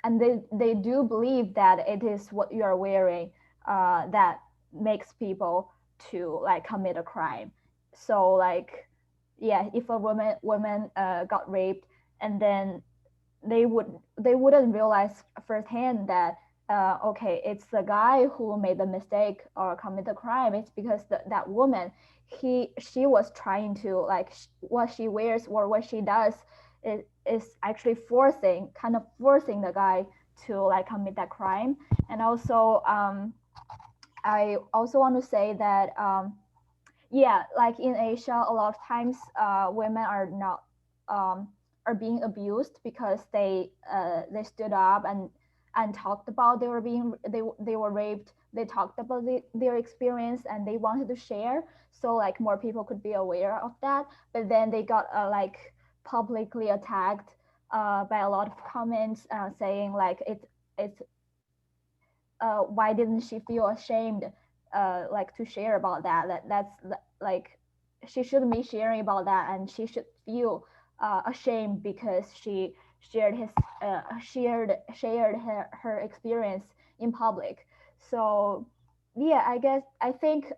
and they do believe that it is what you are wearing that makes people to like commit a crime. So like yeah, if a woman got raped, and then they wouldn't realize firsthand that okay, it's the guy who made the mistake or commit the crime. It's because that woman, she was trying to like what she wears or what she does is actually forcing the guy to like commit that crime. And also I also want to say that yeah, like in Asia, a lot of times women are not are being abused because they stood up and talked about they were raped. They talked about their experience and they wanted to share, so like more people could be aware of that. But then they got like publicly attacked by a lot of comments saying like it's why didn't she feel ashamed like to share about that, that's like she shouldn't be sharing about that, and she should feel ashamed because she shared her experience in public. So yeah, I guess I think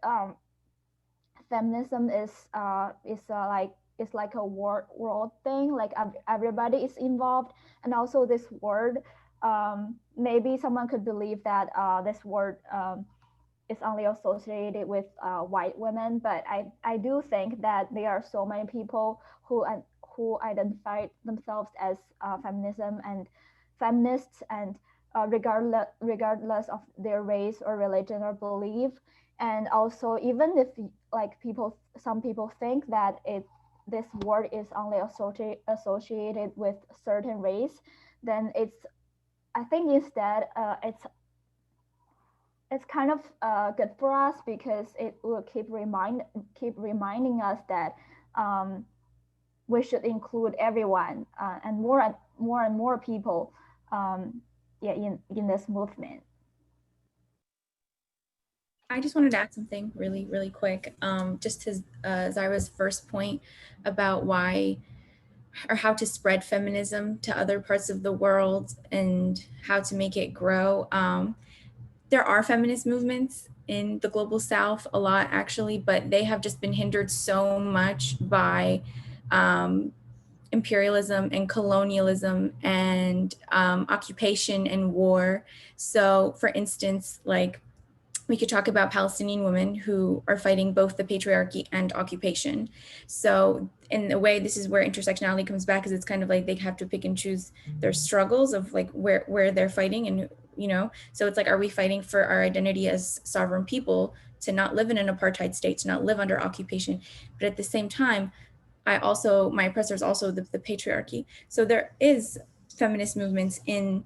feminism is like a world thing, like everybody is involved. And also this word, maybe someone could believe that this word is only associated with white women, but I do think that there are so many people who identify themselves as feminism and feminists, and regardless of their race or religion or belief. And also, even if like some people think that this word is only associated with certain race, then I think instead it's kind of good for us because it will keep reminding us that we should include everyone and more people yeah, in this movement. I just wanted to add something really quick, just to Zyra's first point about why or how to spread feminism to other parts of the world and how to make it grow. There are feminist movements in the global South, a lot actually, but they have just been hindered so much by imperialism and colonialism and occupation and war. So, for instance, like we could talk about Palestinian women who are fighting both the patriarchy and occupation. So in a way, this is where intersectionality comes back, because it's kind of like they have to pick and choose their struggles of like where they're fighting. And, you know, so it's like, are we fighting for our identity as sovereign people to not live in an apartheid state, to not live under occupation? But at the same time, my oppressor is also the patriarchy. So there is feminist movements in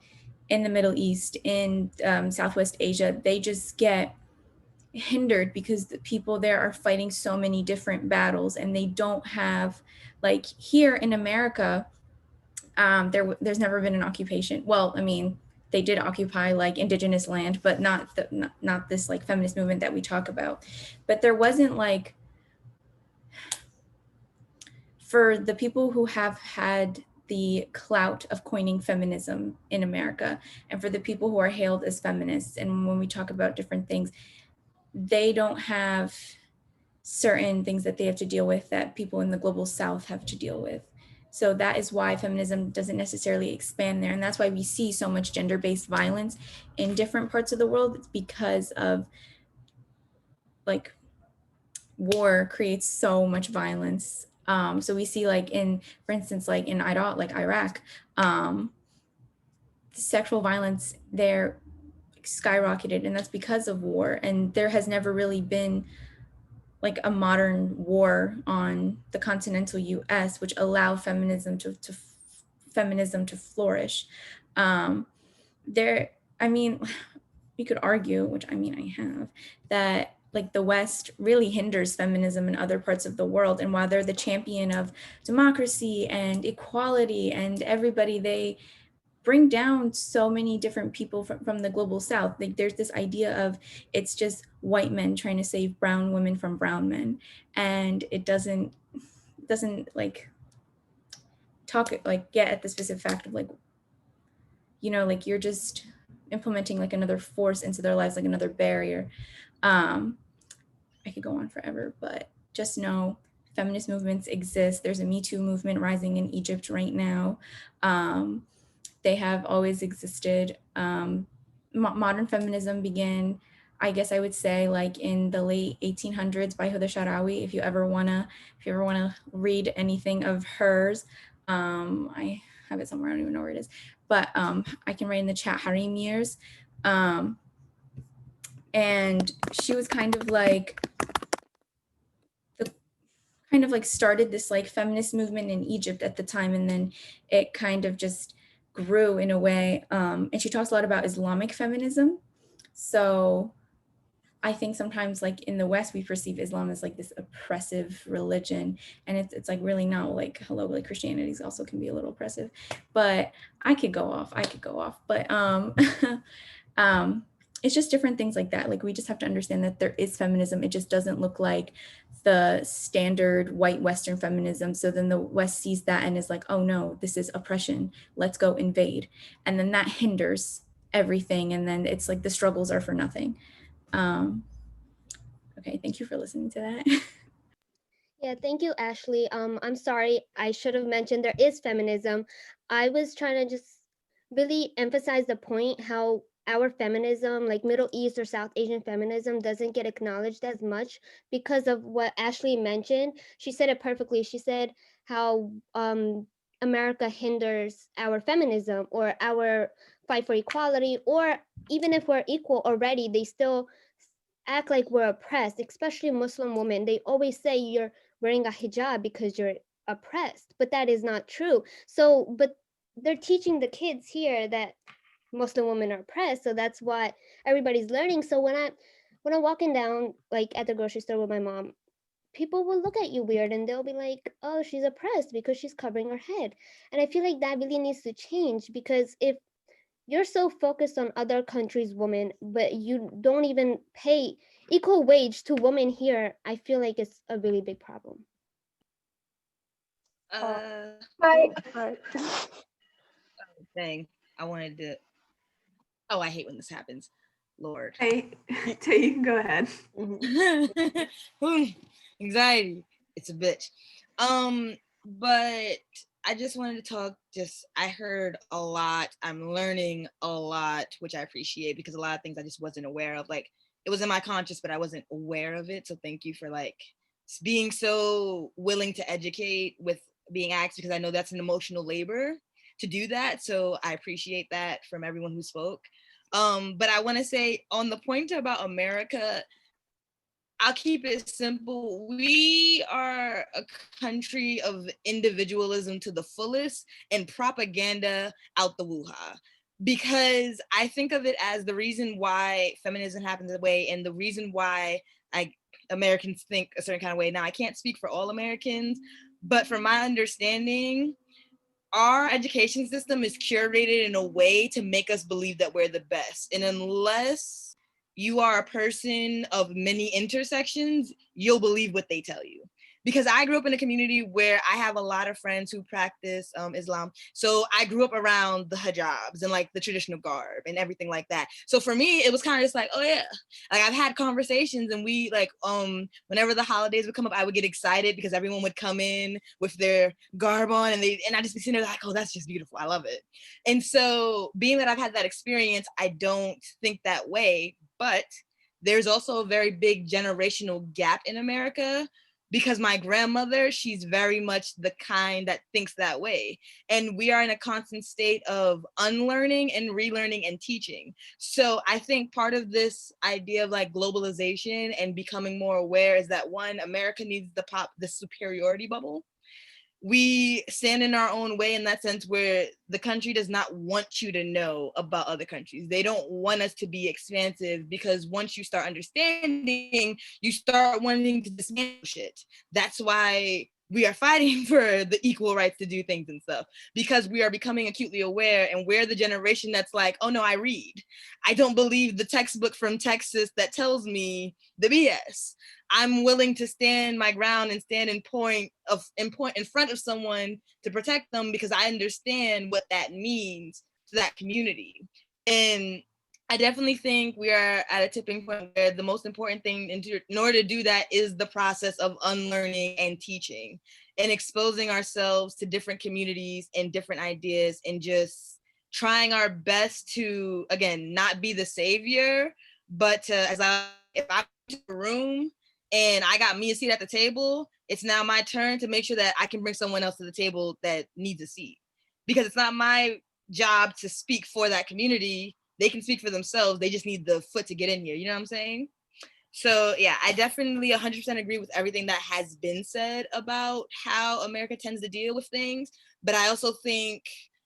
the Middle East, in Southwest Asia. They just get hindered because the people there are fighting so many different battles, and they don't have, like here in America, there's never been an occupation. Well, I mean, they did occupy like indigenous land, but not this like feminist movement that we talk about. But there wasn't like, for the people who have had the clout of coining feminism in America, and for the people who are hailed as feminists, and when we talk about different things, they don't have certain things that they have to deal with that people in the global South have to deal with. So that is why feminism doesn't necessarily expand there. And that's why we see so much gender-based violence in different parts of the world. It's because of like war creates so much violence. So we see like for instance, like in Iraq, sexual violence there skyrocketed, and that's because of war. And there has never really been like a modern war on the continental US, which allow feminism to flourish. There, I mean, you could argue, which I mean I have, that like the West really hinders feminism in other parts of the world. And while they're the champion of democracy and equality and everybody, they bring down so many different people from the global South. Like there's this idea of it's just white men trying to save brown women from brown men. And it doesn't like talk, like get at the specific fact of like, you know, like you're just implementing like another force into their lives, like another barrier. I could go on forever, but just know feminist movements exist. There's a Me Too movement rising in Egypt right now. They have always existed. Modern feminism began, I guess I would say, like in the late 1800s by Huda Sharawi. If you ever wanna read anything of hers, I have it somewhere. I don't even know where it is, but I can write in the chat. Harem years, and she was kind of like started this like feminist movement in Egypt at the time, and then it kind of just grew in a way. And she talks a lot about Islamic feminism. So I think sometimes like in the West, we perceive Islam as like this oppressive religion, and it's like really not. Like, hello, like Christianity also can be a little oppressive, but I could go off, but it's just different things like that. Like we just have to understand that there is feminism. It just doesn't look like the standard white Western feminism. So then the West sees that and is like, oh no, this is oppression. Let's go invade. And then that hinders everything. And then it's like the struggles are for nothing. Okay, thank you for listening to that. Yeah, thank you, Ashley. I'm sorry, I should have mentioned there is feminism. I was trying to just really emphasize the point how our feminism, like Middle East or South Asian feminism, doesn't get acknowledged as much because of what Ashley mentioned. She said it perfectly. She said how America hinders our feminism or our fight for equality, or even if we're equal already, they still act like we're oppressed, especially Muslim women. They always say you're wearing a hijab because you're oppressed, but that is not true. So, but they're teaching the kids here that Muslim women are oppressed. So that's what everybody's learning. So when I'm walking down like at the grocery store with my mom, people will look at you weird and they'll be like, oh, she's oppressed because she's covering her head. And I feel like that really needs to change, because if you're so focused on other countries' women, but you don't even pay equal wage to women here, I feel like it's a really big problem. Hi. Thing I wanted to. Oh, I hate when this happens. Lord. Hey, Tay, you can go ahead. Anxiety. It's a bitch. But I just wanted to talk. I heard a lot. I'm learning a lot, which I appreciate, because a lot of things I just wasn't aware of. Like, it was in my conscious, but I wasn't aware of it. So thank you for like being so willing to educate with being asked, because I know that's an emotional labor to do that. So I appreciate that from everyone who spoke. But I want to say on the point about America, I'll keep it simple. We are a country of individualism to the fullest and propaganda out the woo-ha. Because I think of it as the reason why feminism happens that way, and the reason why Americans think a certain kind of way. Now, I can't speak for all Americans, but from my understanding, our education system is curated in a way to make us believe that we're the best. And unless you are a person of many intersections, you'll believe what they tell you. Because I grew up in a community where I have a lot of friends who practice Islam. So I grew up around the hijabs and like the traditional garb and everything like that. So for me, it was kind of just like, oh yeah, like I've had conversations, and we like, whenever the holidays would come up, I would get excited because everyone would come in with their garb on, and I just be sitting there like, oh, that's just beautiful. I love it. And so being that I've had that experience, I don't think that way, but there's also a very big generational gap in America because my grandmother, she's very much the kind that thinks that way. And we are in a constant state of unlearning and relearning and teaching. So I think part of this idea of like globalization and becoming more aware is that, one, America needs to pop the superiority bubble. We stand in our own way in that sense, where the country does not want you to know about other countries. They don't want us to be expansive, because once you start understanding, you start wanting to dismantle shit. That's why we are fighting for the equal rights to do things and stuff, because we are becoming acutely aware, and we're the generation that's like, oh no, I read. I don't believe the textbook from Texas that tells me the BS. I'm willing to stand my ground and stand in point in front of someone to protect them, because I understand what that means to that community. And I definitely think we are at a tipping point where the most important thing in order to do that is the process of unlearning and teaching and exposing ourselves to different communities and different ideas, and just trying our best to, again, not be the savior, but to, if I'm in a room and I got me a seat at the table, it's now my turn to make sure that I can bring someone else to the table that needs a seat. Because it's not my job to speak for that community. They can speak for themselves. They just need the foot to get in here. You know what I'm saying? So yeah, I definitely 100% agree with everything that has been said about how America tends to deal with things. But I also think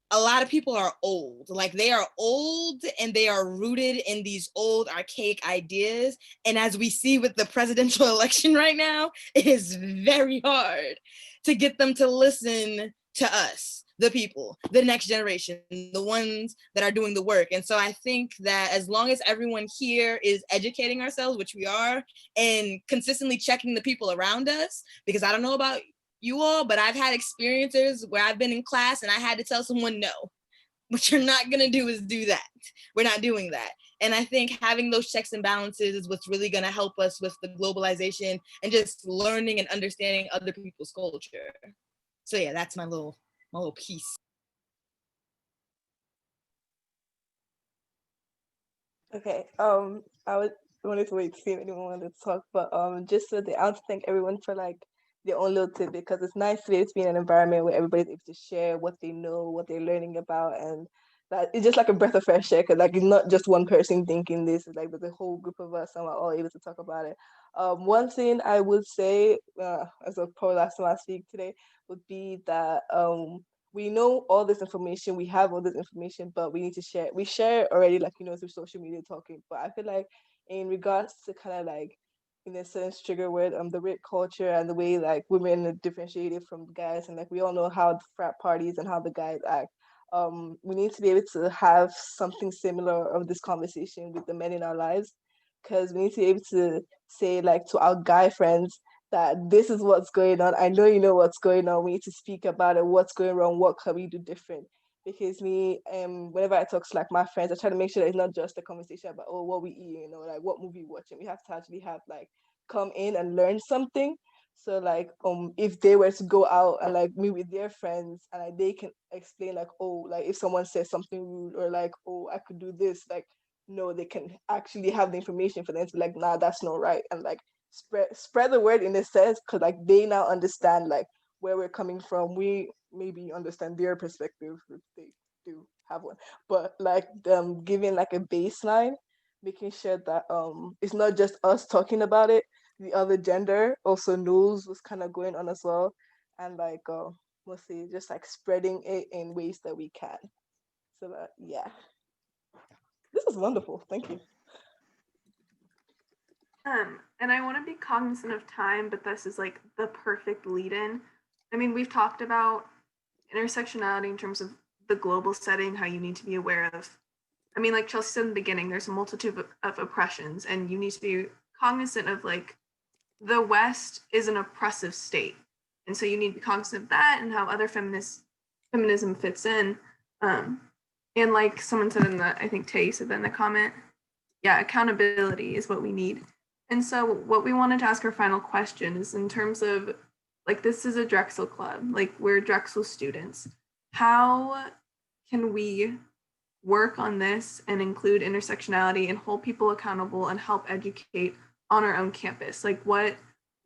a lot of people are old. Like, they are old and they are rooted in these old archaic ideas. And as we see with the presidential election right now, it is very hard to get them to listen to us, the people, the next generation, the ones that are doing the work. And so I think that as long as everyone here is educating ourselves, which we are, and consistently checking the people around us, because I don't know about you all, but I've had experiences where I've been in class and I had to tell someone, no, what you're not gonna do is do that. We're not doing that. And I think having those checks and balances is what's really gonna help us with the globalization and just learning and understanding other people's culture. So yeah, that's my little piece. Okay. I wanted to wait to see if anyone wanted to talk, but just so I want to thank everyone for like their own little tip, because it's nice to be able to be in an environment where everybody's able to share what they know, what they're learning about, and that it's just like a breath of fresh air, because like it's not just one person thinking this. It's like there's a whole group of us and we're all able to talk about it. One thing I would say, as a probably last time I speak today, would be that we know all this information, we have all this information, but we need to share. We share already, like, through social media talking. But I feel like in regards to kind of like, in a sense, trigger word, the rape culture and the way like women are differentiated from guys, and like we all know how the frat parties and how the guys act. We need to be able to have something similar of this conversation with the men in our lives, because we need to be able to say like to our guy friends that this is what's going on. I know you know what's going on. We need to speak about it. What's going wrong? What can we do different? Because me, whenever I talk to like my friends, I try to make sure that it's not just a conversation about, oh, what we eat, like what movie we're watching. We have to actually have like come in and learn something. So like if they were to go out and like meet with their friends, and like they can explain like, oh, like if someone says something rude, or like, oh, I could do this, like, no, they can actually have the information for them to be like, nah, that's not right, and like spread the word in a sense, because like they now understand like where we're coming from. We maybe understand their perspective if they do have one, but like giving like a baseline, making sure that it's not just us talking about it, the other gender also knows what's kind of going on as well, and like let's see, just like spreading it in ways that we can. So that, yeah, this is wonderful, thank you. And I want to be cognizant of time, but this is like the perfect lead in. I mean, we've talked about intersectionality in terms of the global setting, how you need to be aware of. I mean, like Chelsea said in the beginning, there's a multitude of oppressions, and you need to be cognizant of like the West is an oppressive state. And so you need to be cognizant of that and how other feminism fits in. And like someone said in the, I think Tay said that in the comment, yeah, accountability is what we need. And so what we wanted to ask our final question is, in terms of like, this is a Drexel club, like we're Drexel students. How can we work on this and include intersectionality and hold people accountable and help educate on our own campus? Like what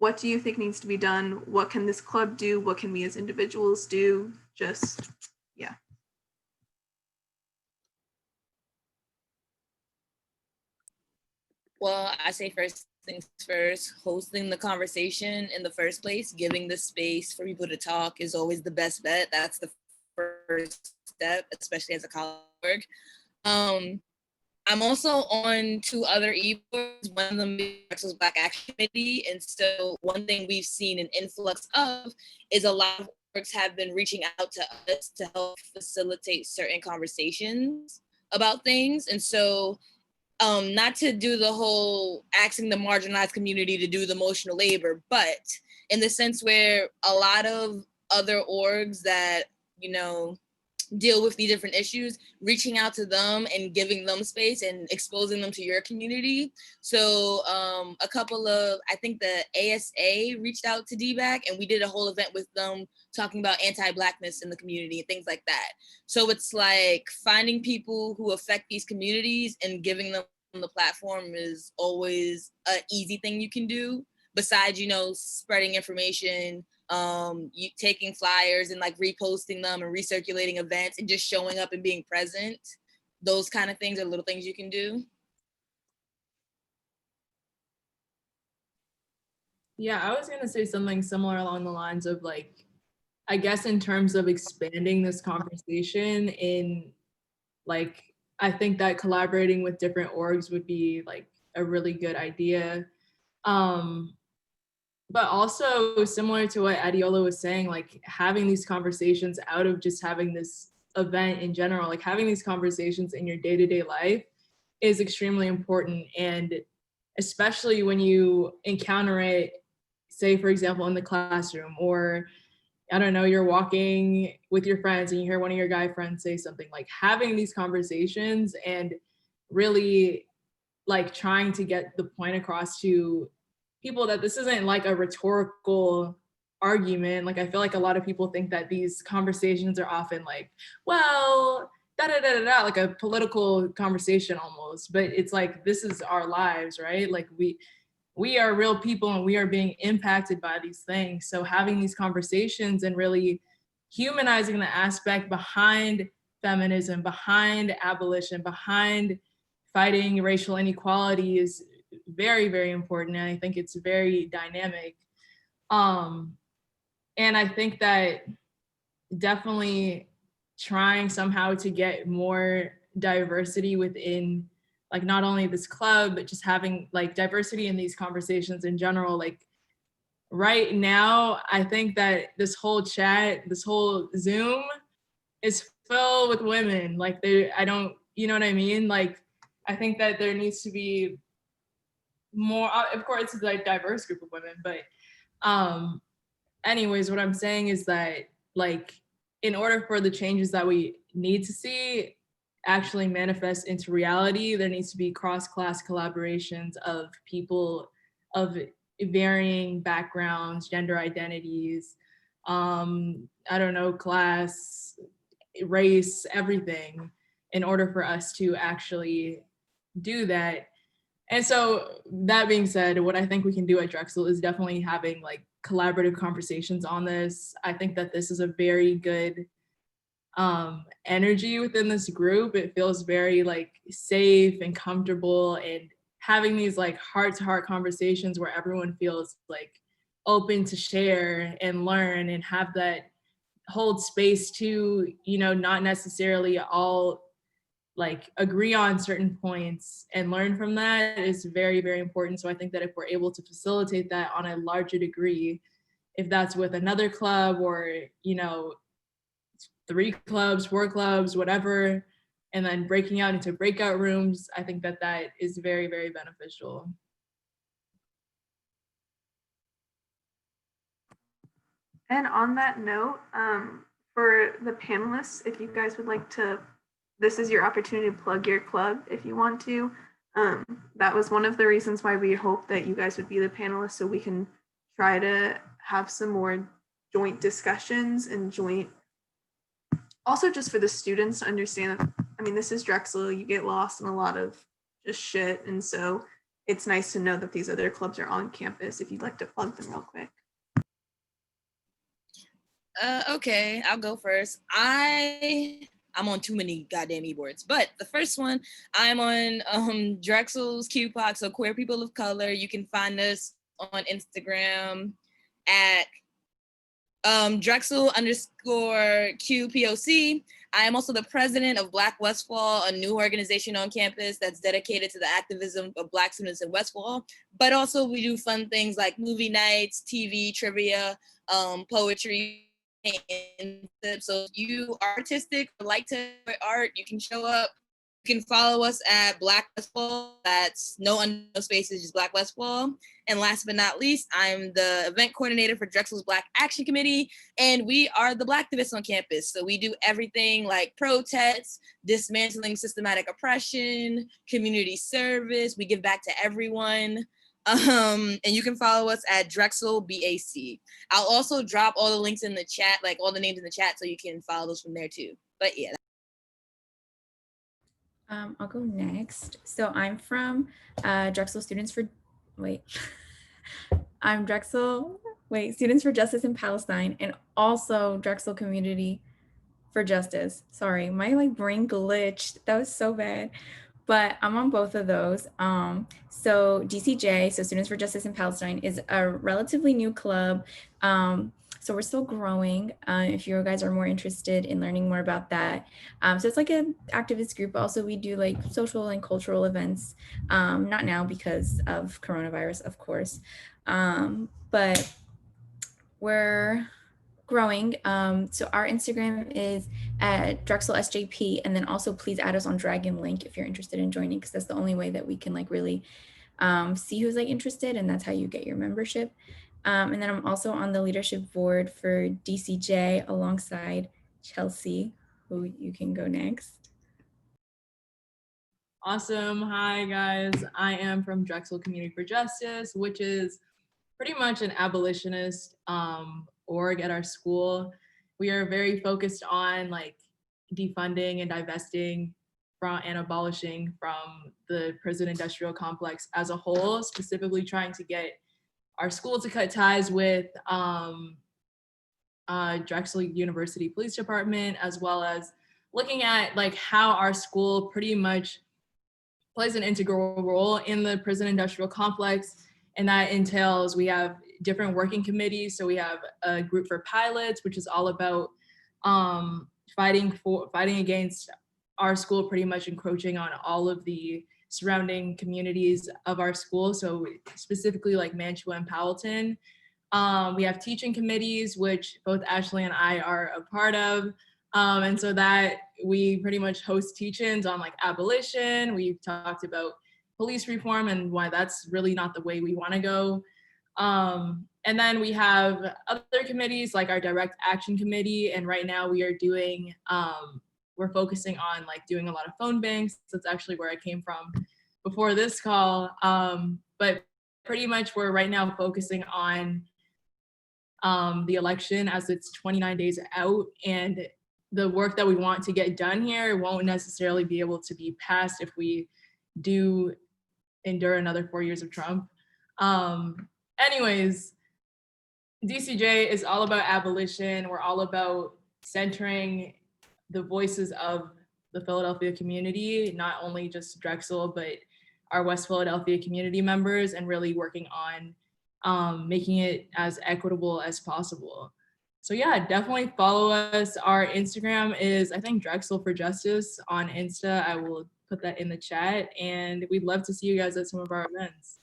what do you think needs to be done? What can this club do? What can we as individuals do? Just, yeah. Well, I say first things first, hosting the conversation in the first place, giving the space for people to talk is always the best bet. That's the first step, especially as a college org. I'm also on 2 other e-boards. One of them is Drexel's Black Action Committee. And so one thing we've seen an influx of is a lot of orgs have been reaching out to us to help facilitate certain conversations about things. And so not to do the whole asking the marginalized community to do the emotional labor, but in the sense where a lot of other orgs that, you know, deal with these different issues, reaching out to them and giving them space and exposing them to your community. So a couple of, I think the ASA reached out to DBAC and we did a whole event with them talking about anti-Blackness in the community and things like that. So it's like finding people who affect these communities and giving them the platform is always an easy thing you can do, besides, you know, spreading information, you taking flyers and like reposting them and recirculating events and just showing up and being present. Those kind of things are little things you can do. Yeah, I was gonna say something similar along the lines of like, I guess in terms of expanding this conversation in like, I think that collaborating with different orgs would be like a really good idea. But also similar to what Adiola was saying, like having these conversations out of just having this event in general, like having these conversations in your day-to-day life is extremely important. And especially when you encounter it, say, for example, in the classroom, or I don't know, you're walking with your friends and you hear one of your guy friends say something, like having these conversations and really like trying to get the point across to people that this isn't like a rhetorical argument. Like I feel like a lot of people think that these conversations are often like, well, da da da da da, like a political conversation almost. But it's like, this is our lives, right? Like we are real people and we are being impacted by these things. So having these conversations and really humanizing the aspect behind feminism, behind abolition, behind fighting racial inequality is very, very important. And I think it's very dynamic. And I think that definitely trying somehow to get more diversity within like not only this club, but just having like diversity in these conversations in general. Like right now, I think that this whole chat, this whole Zoom is filled with women. Like I don't, you know what I mean? Like, I think that there needs to be more, of course, it's a diverse group of women, but anyways, what I'm saying is that like, in order for the changes that we need to see actually manifest into reality, there needs to be cross-class collaborations of people of varying backgrounds, gender identities, I don't know, class, race, everything, in order for us to actually do that. And so that being said, what I think we can do at Drexel is definitely having like collaborative conversations on this. I think that this is a very good energy within this group. It feels very like safe and comfortable, and having these like heart-to-heart conversations where everyone feels like open to share and learn and have that hold space to, you know, not necessarily all like agree on certain points and learn from that is very, very important. So I think that if we're able to facilitate that on a larger degree, if that's with another club or, you know, 3 clubs, 4 clubs, whatever, and then breaking out into breakout rooms, I think that that is very, very beneficial. And on that note, for the panelists, if you guys would like to, this is your opportunity to plug your club if you want to. That was one of the reasons why we hope that you guys would be the panelists, so we can try to have some more joint discussions and joint, also just for the students to understand that, I mean, this is Drexel, you get lost in a lot of just shit. And so it's nice to know that these other clubs are on campus if you'd like to plug them real quick. Okay, I'll go first. I'm on too many goddamn e-boards, but the first one, I'm on Drexel's QPOC, so Queer People of Color. You can find us on Instagram at Drexel_QPOC. I am also the president of Black Westfall, a new organization on campus that's dedicated to the activism of Black students in Westfall. But also we do fun things like movie nights, TV, trivia, poetry. So if you are artistic or like to art, you can show up. You can follow us at Black Westfall. That's no spaces, just Black Westfall. And last but not least, I'm the event coordinator for Drexel's Black Action Committee, and we are the Black activists on campus. So we do everything like protests, dismantling systematic oppression, community service. We give back to everyone. And you can follow us at Drexel BAC. I'll also drop all the links in the chat, like all the names in the chat, so you can follow those from there too. But yeah. I'll go next. So I'm from Drexel Students for, I'm Students for Justice in Palestine, and also Drexel Community for Justice. Sorry, my brain glitched. That was so bad. But I'm on both of those. So DCJ, so Students for Justice in Palestine, is a relatively new club. So we're still growing. If you guys are more interested in learning more about that. So it's like an activist group. Also, we do like social and cultural events. Not now because of coronavirus, of course. But we're growing. So our Instagram is at Drexel SJP, and then also please add us on Dragon Link if you're interested in joining, because that's the only way that we can really see who's interested, and that's how you get your membership. And then I'm also on the leadership board for DCJ alongside Chelsea, who you can go next. Awesome. Hi, guys. I am from Drexel Community for Justice, which is pretty much an abolitionist org at our school. We are very focused on defunding and divesting from and abolishing from the prison industrial complex as a whole, specifically trying to get our school to cut ties with Drexel University Police Department, as well as looking at how our school pretty much plays an integral role in the prison industrial complex. And that entails, we have different working committees. So we have a group for pilots, which is all about fighting against our school pretty much encroaching on all of the surrounding communities of our school. So specifically Mantua and Powelton. We have teaching committees, which both Ashley and I are a part of. And so that we pretty much host teach-ins on abolition. We've talked about police reform and why that's really not the way we want to go. And then we have other committees like our direct action committee. And right now we are doing, we're focusing on doing a lot of phone banks. That's actually where I came from before this call. But pretty much we're right now focusing on the election as it's 29 days out, and the work that we want to get done here won't necessarily be able to be passed if we do endure another 4 years of Trump. Anyways, DCJ is all about abolition. We're all about centering the voices of the Philadelphia community, not only just Drexel, but our West Philadelphia community members, and really working on making it as equitable as possible. So yeah, definitely follow us. Our Instagram is, I think, Drexel for Justice on Insta. I will put that in the chat, and we'd love to see you guys at some of our events.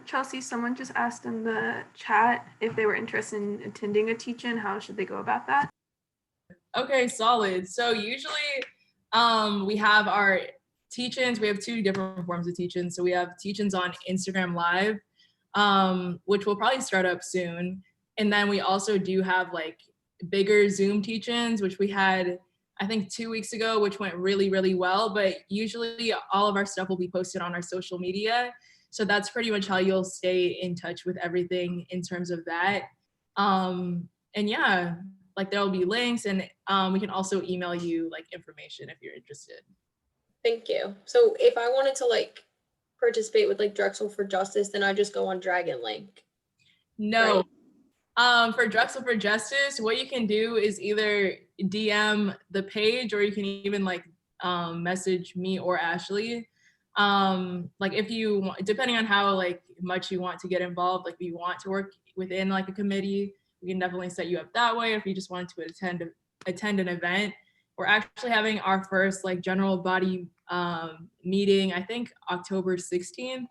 Chelsea, someone just asked in the chat if they were interested in attending a teach-in. How should they go about that? Okay, solid. So usually we have our teach-ins. We have two different forms of teach-ins. So we have teach-ins on Instagram Live, which will probably start up soon. And then we also do have bigger Zoom teach-ins, which we had, I think 2 weeks ago, which went really, really well. But usually all of our stuff will be posted on our social media. So that's pretty much how you'll stay in touch with everything in terms of that. And yeah, there'll be links, and we can also email you information if you're interested. Thank you. So if I wanted to participate with like Drexel for Justice, then I just go on Dragon Link. No. Right. For Drexel for Justice, what you can do is either DM the page, or you can even like message me or Ashley. Like if you want, depending on how like much you want to get involved, like if you want to work within like a committee, we can definitely set you up that way. If you just want to attend an event, we're actually having our first like general body meeting, I think October 16th.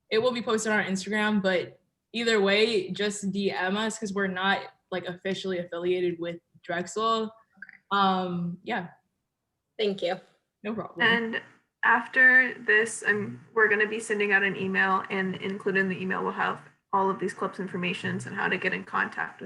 It will be posted on our Instagram, but either way, just DM us because we're not like officially affiliated with Drexel. Yeah. Thank you. No problem. And after this, we're going to be sending out an email, and included in the email we'll have all of these clubs' information and how to get in contact with